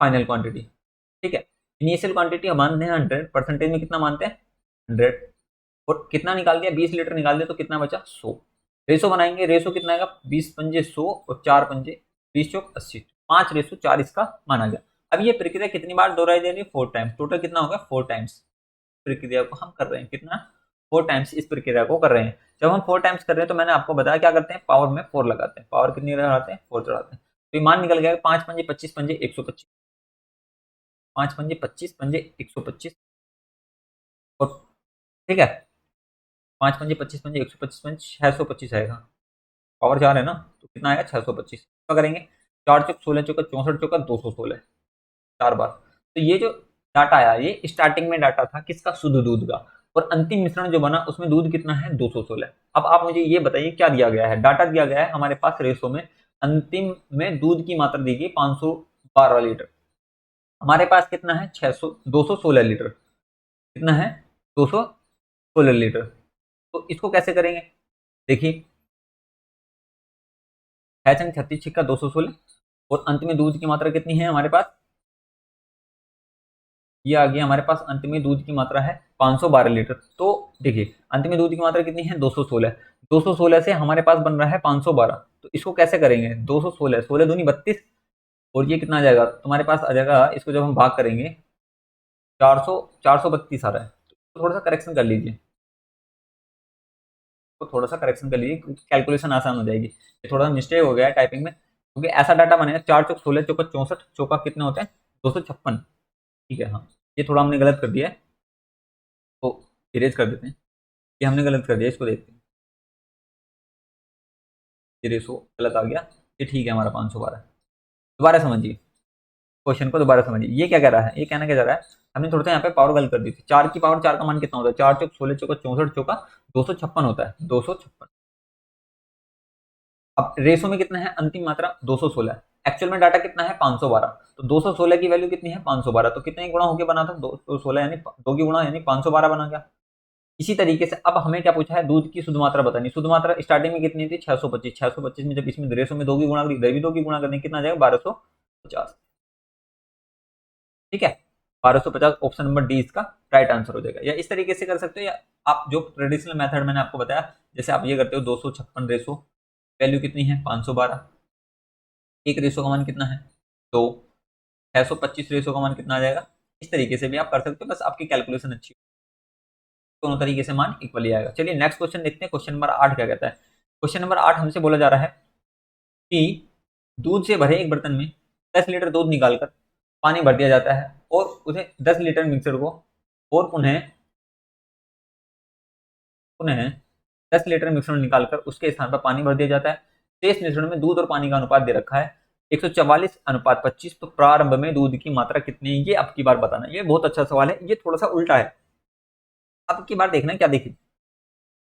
Speaker 1: फाइनल क्वांटिटी। ठीक है, इनिशियल क्वांटिटी हम मानते हैं 100, परसेंटेज में कितना मानते हैं 100, और कितना निकाल दिया, 20 लीटर निकाल दिया, तो कितना बचा 100। रेशो बनाएंगे, रेशो कितना आएगा, 20×5 100 और 4×5 20×4 80, 5:4 इसका माना गया। अब ये प्रक्रिया कितनी बार दोहराई जा रही है, 4 टाइम्स। टोटल कितना होगा, 4 टाइम्स प्रक्रिया को हम कर रहे हैं। कितना, 4 टाइम्स इस प्रक्रिया को कर रहे हैं। जब हम 4 टाइम्स कर रहे हैं तो मैंने आपको बताया क्या करते हैं, पावर में 4 लगाते हैं। पावर कितनी लगाते हैं, 4 चढ़ाते हैं। तो ये मान निकल गया 5×5 = 25, 5×5 = 25, और ठीक है, 5×5 = 25, 625 आएगा। पावर 4 है ना, तो कितना आएगा 625। क्या करेंगे, 4×4 = 16, 64, 216, 4 बार। तो ये जो डाटा आया ये स्टार्टिंग में डाटा था किसका, शुद्ध दूध का, और अंतिम मिश्रण जो बना उसमें दूध कितना है, 216। अब आप मुझे ये बताइए क्या दिया गया है, डाटा दिया गया है हमारे पास रेशो में, अंतिम में दूध की मात्रा दी गई 512 लीटर, हमारे पास कितना है 216 लीटर। कितना है, 216 लीटर। तो इसको कैसे करेंगे, देखिए 6×36 = 216, और अंत में दूध की मात्रा कितनी है हमारे पास ये आ गया हमारे पास, अंत में दूध की मात्रा है 512 लीटर। तो देखिए अंत में दूध की मात्रा कितनी है, 216। 216 से हमारे पास बन रहा है 512, तो इसको कैसे करेंगे, 216, 16 दूनी 32, और ये कितना आ जाएगा तुम्हारे पास आ जाएगा, इसको जब हम भाग करेंगे 400, 432 आ रहा है, तो थोड़ा सा करेक्शन कर लीजिए, तो थोड़ा सा करेक्शन कर लीजिए, कैलकुलेशन आसान हो जाएगी। ये थोड़ा सा मिस्टेक हो गया है टाइपिंग में, क्योंकि ऐसा डाटा बनेगा 4 चौक 16, चौका 64, चौका कितने होते हैं 256। ठीक है, हाँ ये थोड़ा हमने गलत कर दिया है, तो इरेज कर देते हैं, ये हमने गलत कर दिया, इसको देखते हैं, ये रेसो गलत आ गया, ये ठीक है हमारा 512। दोबारा समझिए, क्वेश्चन को दोबारा समझिए, ये क्या कह रहा है, ये कहना क्या जा रहा है, हमने थोड़ा सा यहाँ पे पावर गलत कर दी थी। 4 की पावर 4 का मान कितना होता है, 4 चौक 16, चौका 64, चौका 256 होता है, 256। अब रेशो में कितना है, अंतिम मात्रा 216, एक्चुअल में डाटा कितना है 512, तो 216 की वैल्यू कितनी है 512, तो कितने गुणा होके बना था 216, यानी 2 की गुणा यानी 512 बना गया। इसी तरीके से अब हमें क्या पूछा है, दूध की शुद्ध मात्रा बतानी। शुद्ध मात्रा स्टार्टिंग में कितनी थी 625, 625 में जब इसमें रेशो में 2 की गुणा करी, इधर भी 2 की गुणा करने कितना आ जाएगा 1250। ठीक है, 1250 ऑप्शन नंबर डी इसका राइट आंसर हो जाएगा। या इस तरीके से कर सकते हो, या आप जो ट्रेडिशनल मेथड मैंने आपको बताया, जैसे आप ये करते हो 256 रेशो, वैल्यू कितनी है 512, एक रेशो का मान कितना है 2, 625 रेशो का मान कितना आ जाएगा। इस तरीके से भी आप कर सकते हो, बस आपकी कैलकुलेशन अच्छी, दोनों तरीके से मान इक्वली आएगा। चलिए नेक्स्ट क्वेश्चन देखते हैं, क्वेश्चन नंबर 8 क्या कहता है। क्वेश्चन नंबर 8 हमसे बोला जा रहा है कि दूध से भरे एक बर्तन में 10 लीटर दूध निकालकर पानी भर दिया जाता है, और उसे 10 लीटर मिक्सर को और पुनः पुनः 10 लीटर मिश्रण निकालकर उसके स्थान पर पानी भर दिया जाता है। शेष मिश्रण में दूध और पानी का अनुपात दे रखा है 144 अनुपात 25, तो प्रारंभ में दूध की मात्रा कितनी है, ये अब की बार बताना। ये बहुत अच्छा सवाल है, ये थोड़ा सा उल्टा है, अब की बार देखना क्या देखिए,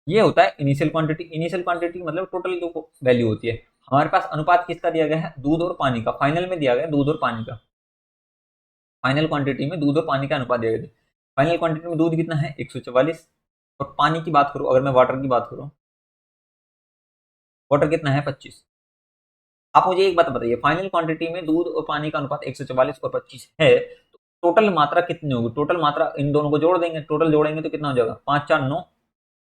Speaker 1: ये होता है इनिशियल क्वांटिटी। इनिशियल क्वांटिटी मतलब टोटल जो वैल्यू होती है, हमारे पास अनुपात किसका दिया गया है, दूध और पानी का, फाइनल में दिया गया है दूध और पानी का, फाइनल क्वांटिटी में दूध और पानी का अनुपात दिया गया है। फाइनल क्वांटिटी में दूध कितना है 144, और पानी की बात करूं, अगर मैं वाटर की बात करूं, वाटर कितना है 25। आप मुझे एक बात बताइए, फाइनल क्वांटिटी में दूध और पानी का अनुपात 144 और 25 है, तो टोटल मात्रा कितनी होगी, टोटल मात्रा इन दोनों को जोड़ देंगे, टोटल जोड़ेंगे तो कितना हो जाएगा 5 4 9,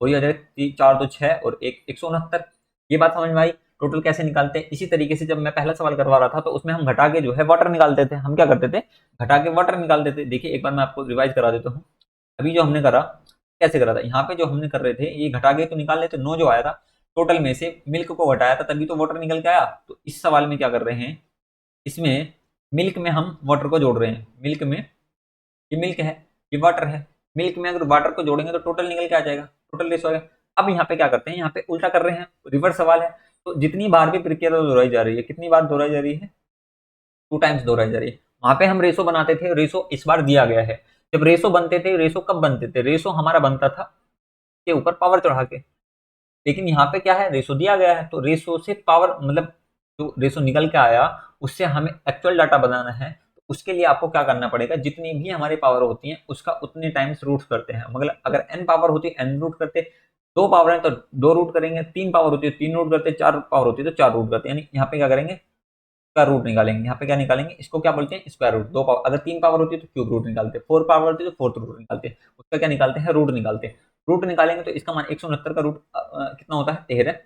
Speaker 1: वही आ जाएगा 4 2 6 और 1 169। ये बात समझ में आई। टोटल कैसे निकालते हैं, इसी तरीके से जब मैं पहला सवाल करवा रहा था तो उसमें हम घटा के जो है वाटर निकालते थे। हम क्या करते थे, घटा के वाटर निकालते थे। देखिए एक बार मैं आपको रिवाइज करा देता हूँ, अभी जो हमने करा कैसे करा था, यहाँ पे जो हमने कर रहे थे ये घटा के तो निकाल लेते, 9 जो आया था टोटल में से मिल्क को घटाया था तभी तो वाटर निकल के आया। तो इस सवाल में क्या कर रहे हैं, इसमें मिल्क में हम वाटर को जोड़ रहे हैं, मिल्क में ये मिल्क है, ये वाटर है, मिल्क में अगर वाटर को जोड़ेंगे तो टोटल निकल के आ जाएगा, टोटल रेशो आएगा। अब यहाँ पे क्या करते हैं, यहाँ पे उल्टा कर रहे हैं, रिवर्स सवाल है। तो जितनी बार भी प्रक्रिया दोहराई जा रही है, कितनी बार दोहराई जा रही है, 2 टाइम्स दोहराई जा रही है। वहां पे हम रेशो बनाते थे, रेशो इस बार दिया गया है। जब रेशो बनते थे, रेशो कब बनते थे, रेशो हमारा बनता था के ऊपर पावर चढ़ा के, लेकिन यहाँ पे क्या है, रेशो दिया गया है, तो रेशो से पावर मतलब जो रेशो निकल के आया उससे हमें एक्चुअल डाटा बनाना है। तो उसके लिए आपको क्या करना पड़ेगा, जितनी भी हमारी पावर होती है उसका उतने टाइम्स रूट करते हैं। मतलब अगर n पावर होती है n रूट करते, 2 पावर है तो 2 रूट करेंगे, 3 पावर होती है 3 रूट करते, 4 पावर होती है तो 4 रूट करते हैं। यानी यहाँ पे क्या करेंगे, स्क्वायर रूट निकालेंगे। यहाँ पे क्या निकालेंगे, इसको क्या बोलते हैं स्क्वायर रूट। 2 पावर, अगर 3 पावर होती है तो क्यूब रूट निकालते हैं, 4 पावर होती है तो फोर्थ रूट निकालते हैं, उसका क्या निकालते हैं रूट निकालते हैं। रूट निकालेंगे तो इसका मान 169 का रूट कितना होता है 13,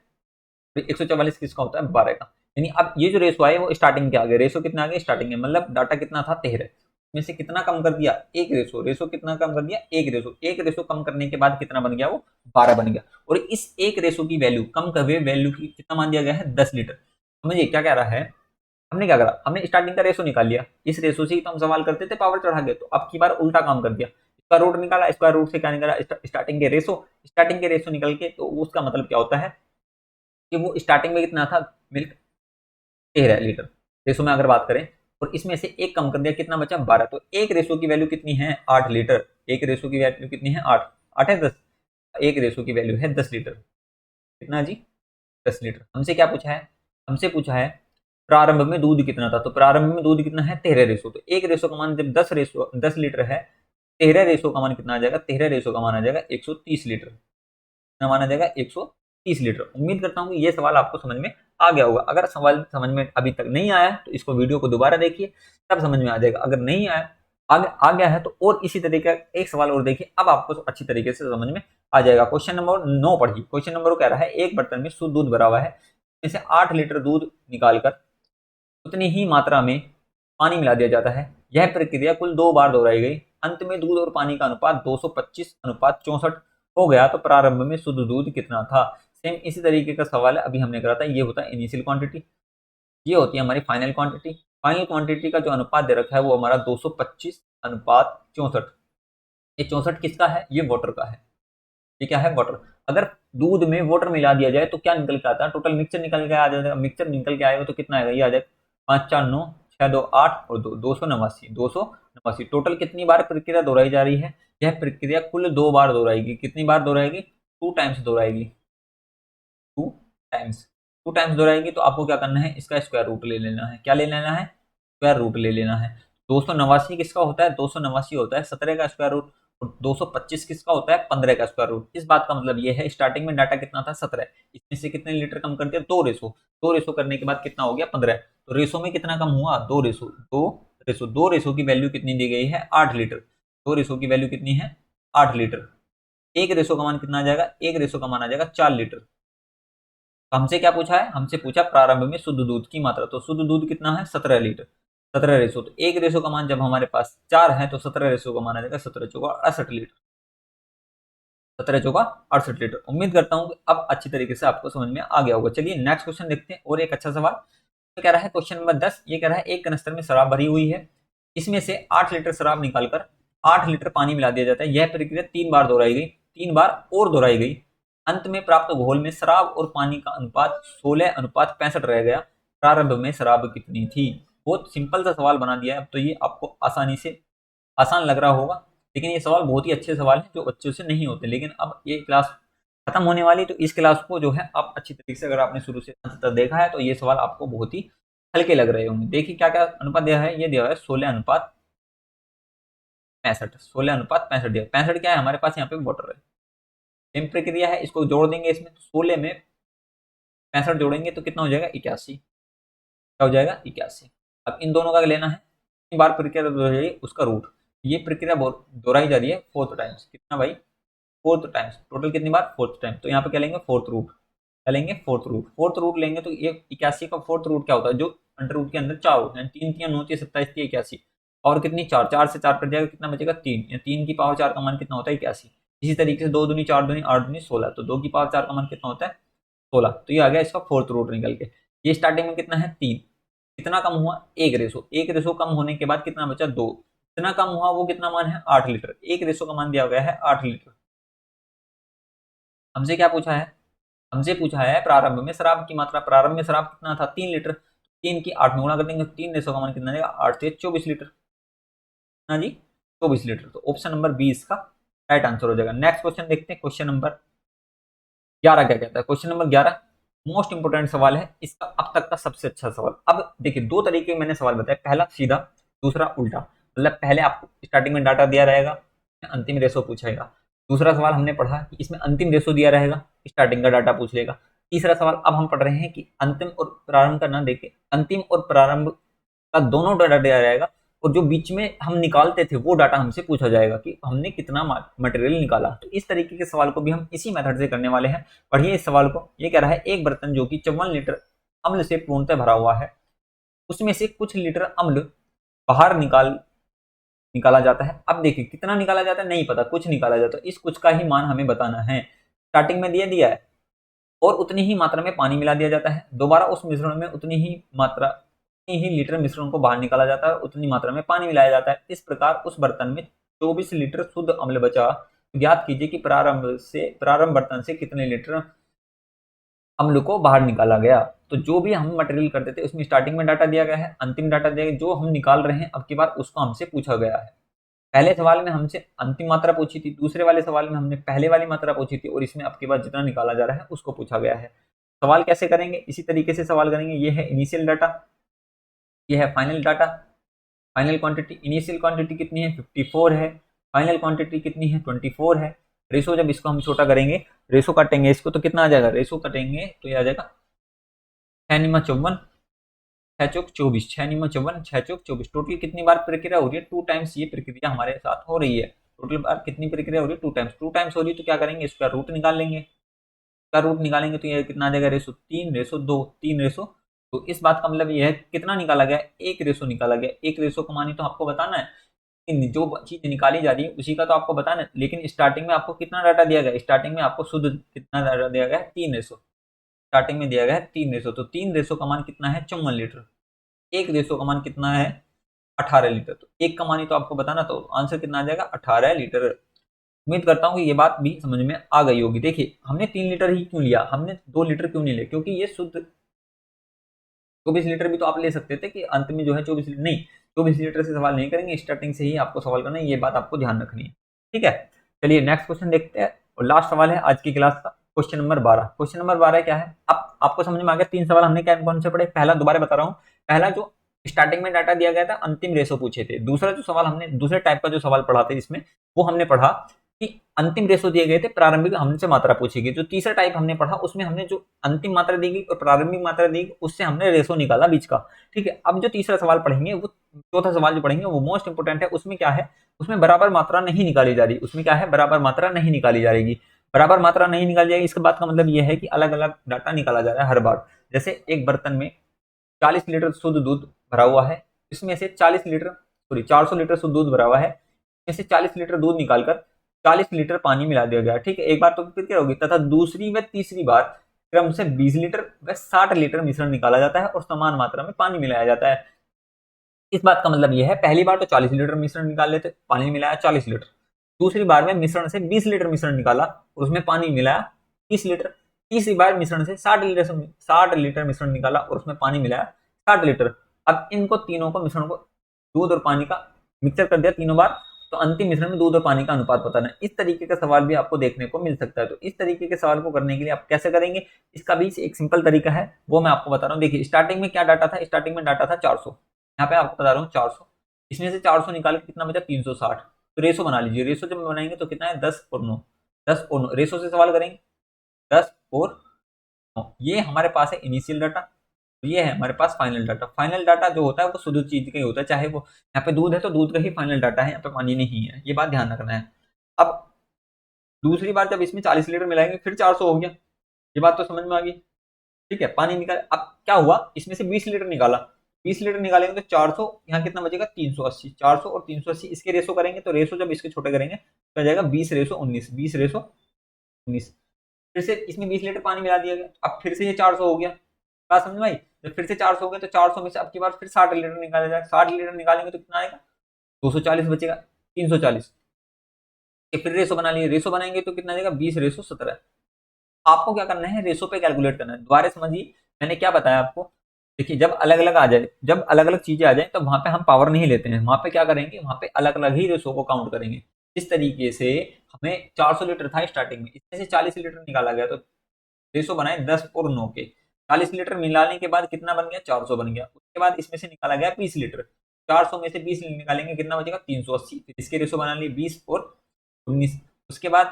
Speaker 1: 144 किसका होता है 12 का। यानी अब ये जो रेशो आए वो स्टार्टिंग के आगे, रेशो कितना आगे स्टार्टिंग में, मतलब डाटा कितना था 13 में से कितना कम कर दिया, एक रेशो, रेशो कितना कम कर दिया एक रेशो, एक रेशो कम करने के बाद कितना बन गया वो 12 बन गया। और इस एक रेशो की वैल्यू कम कर वैल्यू की कितना मान दिया गया है 10 लीटर। समझिए क्या कह रहा है, हमने क्या करा, हमने स्टार्टिंग का रेशो निकाल लिया, इस रेशो से ही तो हम सवाल करते थे पावर चढ़ा के, तो अब की बार उल्टा काम कर दिया, इसका रूट निकाला, स्क्वायर रूट से क्या निकाला स्टार्टिंग के रेशो, स्टार्टिंग के रेशो निकल के, तो उसका मतलब क्या होता है कि वो स्टार्टिंग में कितना था मिल्क 13 लीटर रेशो में अगर बात करें, और इसमें से एक कम कर दिया कितना बचा 12, तो एक रेशो की वैल्यू कितनी है 8 लीटर, एक रेशो की वैल्यू कितनी है 8, 8 है 10, एक रेशो की वैल्यू है 10 लीटर। कितना जी 10 लीटर। हमसे क्या पूछा है, हमसे पूछा है प्रारंभ में दूध कितना था, तो प्रारंभ में दूध कितना है 13 रेशो, तो एक रेशो का मान जब 10 लीटर है, 13 रेशो का मान कितना आ जाएगा, 13 रेशो का मान आ जाएगा 130 लीटर, कितना मान आ जाएगा 130 लीटर। उम्मीद करता हूँ कि ये सवाल आपको समझ में आ गया होगा। अगर सवाल समझ में अभी तक नहीं आया तो इसको वीडियो को दोबारा देखिए, तब समझ में आ जाएगा। अगर नहीं आया आ गया है तो और इसी तरीके का एक सवाल और देखिए, अब आपको अच्छी तरीके से समझ में आ जाएगा। क्वेश्चन नंबर 9 पढ़िए। क्वेश्चन नंबर कह रहा है एक बर्तन में शुद्ध दूध भरा हुआ है, इसमें से 8 लीटर दूध निकालकर उतनी ही मात्रा में पानी मिला दिया जाता है। यह प्रक्रिया कुल 2 बार दोहराई गई। अंत में दूध और पानी का अनुपात 225 अनुपात 64 हो गया, तो प्रारंभ में शुद्ध दूध कितना था। सेम इसी तरीके का सवाल है, अभी हमने करा था। ये होता है इनिशियल क्वांटिटी, ये होती है हमारी फाइनल क्वांटिटी। फाइनल क्वांटिटी का जो अनुपात दे रखा है वो हमारा 225 अनुपात 64। ये 64 किसका है, ये वाटर का है। ये क्या है, वाटर। अगर दूध में वाटर मिला दिया जाए तो क्या निकल के आता है, टोटल मिक्सचर निकल के आ जाएगा। मिक्सचर निकल के आएगा तो कितना आएगा, ये आ जाएगा 5 4 9 6 2 8 और 289। टोटल कितनी बार प्रक्रिया दोहराई जा रही है, यह प्रक्रिया कुल 2 बार दोहराएगी। कितनी बार दोहराएगी, 2 टाइम्स दोहराएगी। 2 टाइम्स, 2 टाइम्स दोहराएगी। तो आपको क्या करना है, इसका स्क्वायर रूट ले लेना है। क्या ले लेना है, स्क्वायर रूट ले लेना है। 289 किसका होता है, 289 होता है 17 का स्क्वायर रूट, और 225 किसका होता है, 15 का स्क्वायर रूट। इस बात का मतलब ये है, स्टार्टिंग में डाटा कितना था 17, इसमें से कितने लीटर कम कर दिया, 2 रेशो। 2 रेशो करने के बाद कितना हो गया 15। तो रेशो में कितना कम हुआ, 2 रेशो। 2 रेशो की वैल्यू कितनी दी गई है, 8 लीटर। 2 रेशो की वैल्यू कितनी है, 8 लीटर। एक रेशो का मान कितना आ जाएगा, एक रेशो का मान आ जाएगा 4 लीटर। तो हमसे क्या पूछा है, हमसे पूछा प्रारंभ में शुद्ध दूध की मात्रा। तो शुद्ध दूध कितना है, 17 लीटर। 17 रेशो, तो एक रेशो का मान जब हमारे पास 4 है तो 17 रेशो का मान आ जाएगा 17 चौका 68 लीटर। 17 चौका 68 लीटर। उम्मीद करता हूं कि अब अच्छी तरीके से आपको समझ में आ गया होगा। चलिए नेक्स्ट क्वेश्चन देखते हैं, और एक अच्छा सवाल। तो कह रहा है क्वेश्चन नंबर 10, ये कह रहा है एक कनस्तर में शराब भरी हुई है, इसमें से 8 लीटर शराब निकालकर 8 लीटर पानी मिला दिया जाता है। यह प्रक्रिया 3 बार दोहराई गई, 3 बार और दोहराई गई। अंत में प्राप्त घोल में शराब और पानी का अनुपात 16 अनुपात 65 रह गया। प्रारंभ में शराब कितनी थी। बहुत सिंपल सा सवाल बना दिया है। अब तो ये आपको आसानी से आसान लग रहा होगा, लेकिन ये सवाल बहुत ही अच्छे सवाल हैं जो बच्चों से नहीं होते। लेकिन अब ये क्लास खत्म होने वाली, तो इस क्लास को जो है आप अच्छी तरीके से अगर आपने शुरू से अंत तक देखा है तो ये सवाल आपको बहुत ही हल्के लग रहे होंगे। देखिए क्या क्या अनुपात दिया है, ये दिया है 16 अनुपात 65। 16 अनुपात 65 दिया। 65 क्या है, हमारे पास यहाँ पे वाटर है। सेम प्रक्रिया है, इसको जोड़ देंगे इसमें, तो 16 में 65 जोड़ेंगे तो कितना हो जाएगा 81। क्या हो जाएगा 81। अब इन दोनों का लेना है, कितनी बार प्रक्रिया दोहराई उसका रूट। ये प्रक्रिया दोहराई जा रही है 4th टाइम्स। कितना भाई, 4th टाइम्स। टोटल कितनी बार, 4th टाइम। तो यहाँ पे क्या लेंगे 4th रूट। क्या लेंगे 4th रूट। 4th रूट लेंगे तो ये 81 का 4th रूट क्या होता है, जो अंडर रूट के अंदर 4 होते हैं। 3 3 9 3 27 3 81, और कितनी 4, 4 से 4 कट जाएगा, कितना बचेगा 3। या 3 की पावर 4 का मान कितना होता है 81। इसी तरीके से 2 दूनी 4 दूनी 8 दूनी 16, तो 2 की पावर 4 का मान कितना होता है 16। तो ये आ गया इसका 4th रूट निकल के। ये स्टार्टिंग में कितना है 3, कितना कम हुआ, एक रेशो। एक रेशो कम होने के बाद कितना बचा 2, कितना कम हुआ वो कितना मान है 8 लीटर। एक रेशो का मान दिया गया है 8 लीटर। हमसे क्या पूछा है, हमसे पूछा है प्रारंभ में शराब की मात्रा। प्रारंभ में शराब कितना था 3 लीटर। 3 की 8 में गुणा कर देंगे, 3 रेशो का मान कितना देगा 8 से 24 लीटर। ना जी 24 लीटर। तो ऑप्शन नंबर 20 का राइट आंसर हो जाएगा। नेक्स्ट क्वेश्चन देखते हैं, क्वेश्चन नंबर 11 क्या कहता है। क्वेश्चन नंबर 11 मोस्ट इंपोर्टेंट सवाल है, इसका अब तक का सबसे अच्छा सवाल। अब देखिए दो तरीके के मैंने सवाल बताया, पहला सीधा, दूसरा उल्टा। मतलब पहले आपको स्टार्टिंग में डाटा दिया रहेगा, अंतिम रेशो पूछेगा। दूसरा सवाल हमने पढ़ा कि इसमें अंतिम रेशो दिया रहेगा, स्टार्टिंग का डाटा पूछ लेगा। तीसरा सवाल अब हम पढ़ रहे हैं कि अंतिम और प्रारंभ का ना देके अंतिम और प्रारंभ का दोनों डाटा दिया जाएगा, और जो बीच में हम निकालते थे वो डाटा हमसे पूछा जाएगा कि हमने कितना मटेरियल निकाला। तो इस तरीके के सवाल को भी हम इसी मेथड से करने वाले हैं। पढ़िए इस सवाल को। ये कह रहा है एक बर्तन जो कि 54 लीटर अम्ल से पूर्णतः भरा हुआ है, उसमें से कुछ लीटर अम्ल बाहर निकाला जाता है। अब देखिए कितना निकाला जाता है नहीं पता, कुछ निकाला जाता है। इस कुछ का ही मान हमें बताना है। स्टार्टिंग में दिया है, और उतनी ही मात्रा में पानी मिला दिया जाता है। दोबारा उस मिश्रण में उतनी ही लीटर मिश्रण को बाहर निकाला जाता है, उतनी मात्रा में पानी मिलाया जाता है। इस प्रकार उस बर्तन में 24 लीटर शुद्ध अम्ल बचा। ज्ञात कीजिए कि प्रारंभ बर्तन से कितने लीटर अम्ल को बाहर निकाला गया। तो जो भी हम मटेरियल करते थे उसमें स्टार्टिंग में डाटा दिया गया है, अंतिम डाटा दिया गया, जो हम निकाल रहे हैं अब की बार उसको हमसे पूछा गया है। पहले सवाल में हमसे अंतिम मात्रा पूछी थी, दूसरे वाले सवाल में हमने पहले वाली मात्रा पूछी थी, और इसमें अब की बार जितना निकाला जा रहा है उसको पूछा गया है। सवाल कैसे करेंगे, इसी तरीके से सवाल करेंगे। ये है इनिशियल डाटा, ये है final data. Final quantity, initial quantity कितनी है 54 है, फाइनल क्वांटिटी कितनी है 24 है। रेशो जब इसको हम छोटा करेंगे, रेशो काटेंगे इसको तो कितना आ जाएगा, रेशो कटेंगे तो ये आ जाएगा 6 × 54 6 चौक 24, 6 नियम 54, 6 चौक 24, टोटल कितनी बार प्रक्रिया हो रही है? 2 टाइम्स ये प्रक्रिया हमारे साथ हो रही है। टोटल बार कितनी प्रक्रिया हो रही है? 2 टाइम्स। 2 टाइम्स हो रही है तो क्या करेंगे? इसका रूट निकाल लेंगे। इसका रूट निकालेंगे तो ये कितना आ जाएगा? Ratio 3 ratio 2, 3 ratio. तो इस बात का मतलब ये है कितना निकाला गया? 1 रेशो निकाला गया। 1 रेशो को मानी तो आपको बताना है, जो चीज निकाली जा रही है उसी का तो आपको बताना है। लेकिन स्टार्टिंग में आपको कितना डाटा दिया गया? स्टार्टिंग में आपको शुद्ध कितना डाटा दिया गया है? 3 रेशो। स्टार्टिंग में दिया गया है 3 रेशो, तो 3 रेशो का मान कितना है? 54 लीटर। 1 रेशो का मान कितना है? 18 लीटर। तो 1 का मान ही तो आपको बताना, तो आंसर कितना आ जाएगा? 18 लीटर। उम्मीद करता हूँ कि ये बात भी समझ में आ गई होगी। देखिए हमने 3 लीटर ही क्यों लिया, हमने 2 लीटर क्यों नहीं लिया? क्योंकि ये शुद्ध 24 लीटर भी तो आप ले सकते थे कि अंत में जो है 24 लीटर, नहीं 24 लीटर से सवाल नहीं करेंगे, स्टार्टिंग से ही आपको सवाल करना है, ये बात आपको ध्यान रखनी है। ठीक है, चलिए नेक्स्ट क्वेश्चन देखते हैं और लास्ट सवाल है आज की क्लास का, क्वेश्चन नंबर 12। क्वेश्चन नंबर 12 क्या है? अब आपको समझ में आ गया 3 सवाल हमने क्या कौन से पढ़े। पहला दोबारा बता रहा हूँ, पहला जो स्टार्टिंग में डाटा दिया गया था, अंतिम रेशो पूछे थे। दूसरा जो सवाल हमने दूसरे टाइप का जो सवाल पढ़ा था इसमें, वो हमने पढ़ा कि अंतिम रेशो दिए गए थे, प्रारंभिक हमसे मात्रा पूछी गई। जो तीसरा टाइप हमने पढ़ा उसमें हमने जो अंतिम मात्रा दी गई और प्रारंभिक मात्रा दी गई उससे हमने रेशो निकाला बीच का। ठीक है, अब जो तीसरा सवाल पढ़ेंगे, वो चौथा सवाल जो पढ़ेंगे वो मोस्ट इंपोर्टेंट है। उसमें क्या है? उसमें बराबर मात्रा नहीं निकाली जा रही। उसमें क्या है? बराबर मात्रा नहीं निकाली जाएगी। बराबर मात्रा नहीं निकाली जाएगी, इसके बात का मतलब यह है कि अलग अलग डाटा निकाला जा रहा है हर बार। जैसे एक बर्तन में 40 लीटर शुद्ध दूध भरा हुआ है, इसमें से 40 लीटर सॉरी 400 लीटर शुद्ध दूध भरा हुआ है, इसमें से 40 लीटर दूध निकालकर 40 लीटर पानी मिला दिया गया। ठीक है, एक बार तो क्या होगी, तथा दूसरी व तीसरी बार क्रम से 20 लीटर व 60 लीटर मिश्रण निकाला जाता है और समान मात्रा में पानी मिलाया जाता है। इस बात का मतलब यह है, पहली बार तो 40 लीटर मिश्रण निकाल लेते, पानी मिलाया 40 लीटर। दूसरी बार में मिश्रण से 20 लीटर मिश्रण निकाला और उसमें पानी मिलाया 30 लीटर। तीसरी बार मिश्रण से 60 लीटर मिश्रण निकाला और उसमें पानी मिलाया 60 लीटर। अब इनको तीनों को मिश्रण को दूध और पानी का मिक्सर कर दिया तीनों बार, तो अंतिम मिश्रण में दूध और पानी का अनुपात बताना है। इस तरीके का सवाल भी आपको देखने को मिल सकता है। तो इस तरीके के सवाल को करने के लिए आप कैसे करेंगे, इसका भी एक सिंपल तरीका है, वो मैं आपको बता रहा हूँ। देखिए स्टार्टिंग में क्या डाटा था? स्टार्टिंग में डाटा था 400, यहाँ पे आपको बता रहा हूँ 400, इसमें से 400 निकाल के कितना बचा? 360। तो रेशो बना लीजिए। रेशो जब बनाएंगे तो कितना है? 10 और 9। 10 और 9 रेशो से सवाल करेंगे, 10 और 9। ये हमारे पास है इनिशियल डाटा, तो ये है हमारे पास फाइनल डाटा। फाइनल डाटा जो होता है वो शुद्ध चीज का ही होता है, चाहे वो यहाँ पे दूध है तो दूध का ही फाइनल डाटा है, यहाँ पे पानी नहीं है, ये बात ध्यान रखना है। अब दूसरी बार जब इसमें 40 लीटर मिलाएंगे फिर 400 हो गया, ये बात तो समझ में आ गई। ठीक है, पानी निकाल, अब क्या हुआ, इसमें से 20 लीटर निकाला, 20 लीटर निकालेंगे तो 400, यहाँ कितना बचेगा? 380। 400 और 380 इसके रेशो करेंगे, तो रेशो जब इसके छोटे करेंगे तो आ जाएगा 20 रेशो 19, 20 रेशो 19। फिर से इसमें 20 लीटर पानी मिला दिया गया, अब फिर से ये 400 हो गया। बात समझ में आई? जब फिर से 400 हो गया तो 400 में से अब की बार फिर 60 लीटर निकाला जाएगा। 60 लीटर निकालेंगे तो कितना आएगा? 240 बचेगा, 340। फिर रेशो बना लिए, रेशो बनाएंगे तो कितना आएगा? 20 रेशो 17। आपको क्या करना है? रेशो पे कैलकुलेट करना है। दोबारा समझिए मैंने क्या बताया आपको। देखिए जब अलग अलग आ जाए, जब अलग अलग चीजें आ जाए तो वहां पे हम पावर नहीं लेते हैं, वहां पे क्या करेंगे? वहां पे अलग अलग ही रेशो को काउंट करेंगे। इस तरीके से हमें 400 लीटर था स्टार्टिंग में, इसमें से 40 लीटर निकाला गया, तो रेशो बनाए 10 और 9 के। 40 लीटर मिलाने के बाद कितना बन गया? 400 बन गया। उसके बाद इसमें से निकाला गया 20 लीटर, 400 में से 20 निकालेंगे कितना बचेगा? 380। फिर इसके रेशो बना लिए 20 और 19। उसके बाद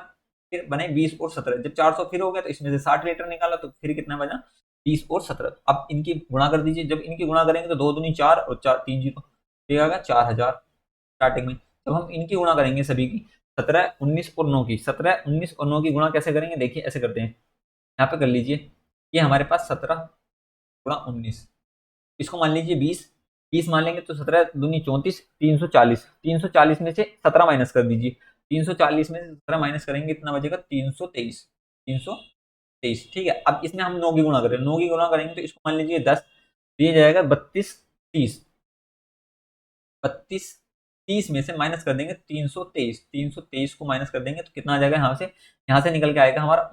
Speaker 1: फिर बने 20 और 17। जब 400 फिर हो गया तो इसमें से 60 लीटर निकाला, तो फिर कितना बचा? 20 और 17। अब इनकी गुणा कर दीजिए, जब इनकी गुणा करेंगे तो 2 दूनी 4 और 4 3 जीरो, ये आएगा 4000 स्टार्टिंग में। जब हम इनकी गुणा करेंगे सभी की, 17 19 और 9 की, 17 19 और 9 की गुणा कैसे करेंगे? देखिए ऐसे करते हैं, यहाँ पे कर लीजिए, ये हमारे पास 17 गुणा 19, इसको मान लीजिए 20, 20 मान लेंगे तो 17 दूनी 34, 340। 340 में से 17 माइनस कर दीजिए, 340 में से 17 माइनस करेंगे कितना बचेगा? 323। 323। ठीक है, अब इसमें हम 9 की गुणा करें, 9 की गुणा करेंगे तो इसको मान लीजिए 10, तो ये जाएगा 32 30। 32 30 में से माइनस कर देंगे 323, 323 को माइनस कर देंगे तो कितना आ जाएगा? यहाँ से निकल के आएगा हमारा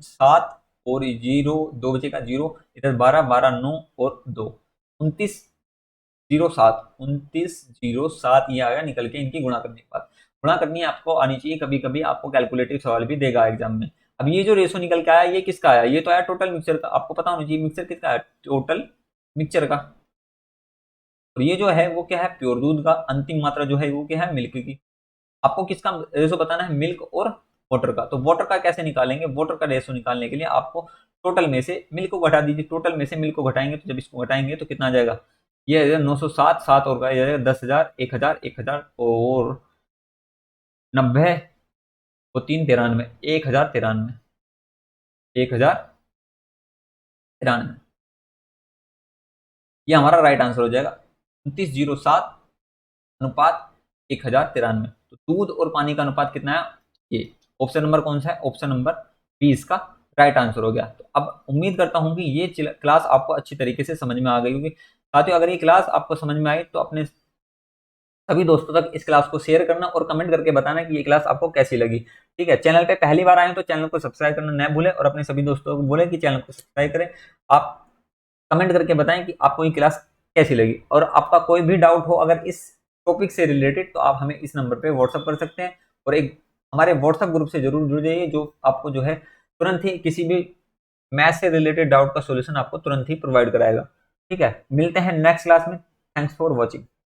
Speaker 1: 7 और जीरो 2 बचेगा 0, इधर 12 12 9 और 2 2907, 2907 ये आएगा निकल के इनकी गुणा करने के बाद। गुणा करनी आपको आनी चाहिए, कभी कभी आपको कैलकुलेटिव सवाल भी देगा एग्जाम में। अब ये जो रेशो निकल के आया ये किसका आया? ये तो आया टोटल मिक्सचर का, आपको पता होना चाहिए मिक्सचर किसका है? टोटल मिक्सचर का। और ये जो है वो क्या है? प्योर दूध का। अंतिम मात्रा जो है वो क्या है? मिल्क की। आपको किसका रेशो बताना है? मिल्क और वाटर का। तो वाटर का कैसे निकालेंगे? वाटर का रेशो निकालने के लिए आपको टोटल में से मिल को घटा दीजिए, टोटल में से मिल को घटाएंगे तो जब इसको घटाएंगे तो कितना आ जाएगा, ये 907, 7 और का 10,000, 1,000, 1,000 और 90 और 393, 1,093, 1,093, ये हमारा राइट आंसर हो जाएगा। 2907 अनुपात 1,093। तो दूध और पानी का अनुपात कितना है, ये ऑप्शन नंबर कौन सा है, ऑप्शन नंबर बी इसका राइट आंसर हो गया। तो अब उम्मीद करता हूं कि ये क्लास आपको अच्छी तरीके से समझ में आ गई होगी। साथियों अगर ये क्लास आपको समझ में आई तो अपने सभी दोस्तों तक इस क्लास को शेयर करना और कमेंट करके बताना कि ये क्लास आपको कैसी लगी। ठीक है, चैनल पे पहली बार आए तो चैनल को सब्सक्राइब करना न भूलें और अपने सभी दोस्तों को बोले कि चैनल को सब्सक्राइब करें। आप कमेंट करके बताएं कि आपको ये क्लास कैसी लगी, और आपका कोई भी डाउट हो अगर इस टॉपिक से रिलेटेड तो आप हमें इस नंबर पे व्हाट्सअप कर सकते हैं, और एक हमारे व्हाट्सअप ग्रुप से जरूर जुड़ जाइए जो आपको जो है तुरंत ही किसी भी मैथ से रिलेटेड डाउट का सॉल्यूशन आपको तुरंत ही प्रोवाइड कराएगा। ठीक है, मिलते हैं नेक्स्ट क्लास में। Thanks for watching.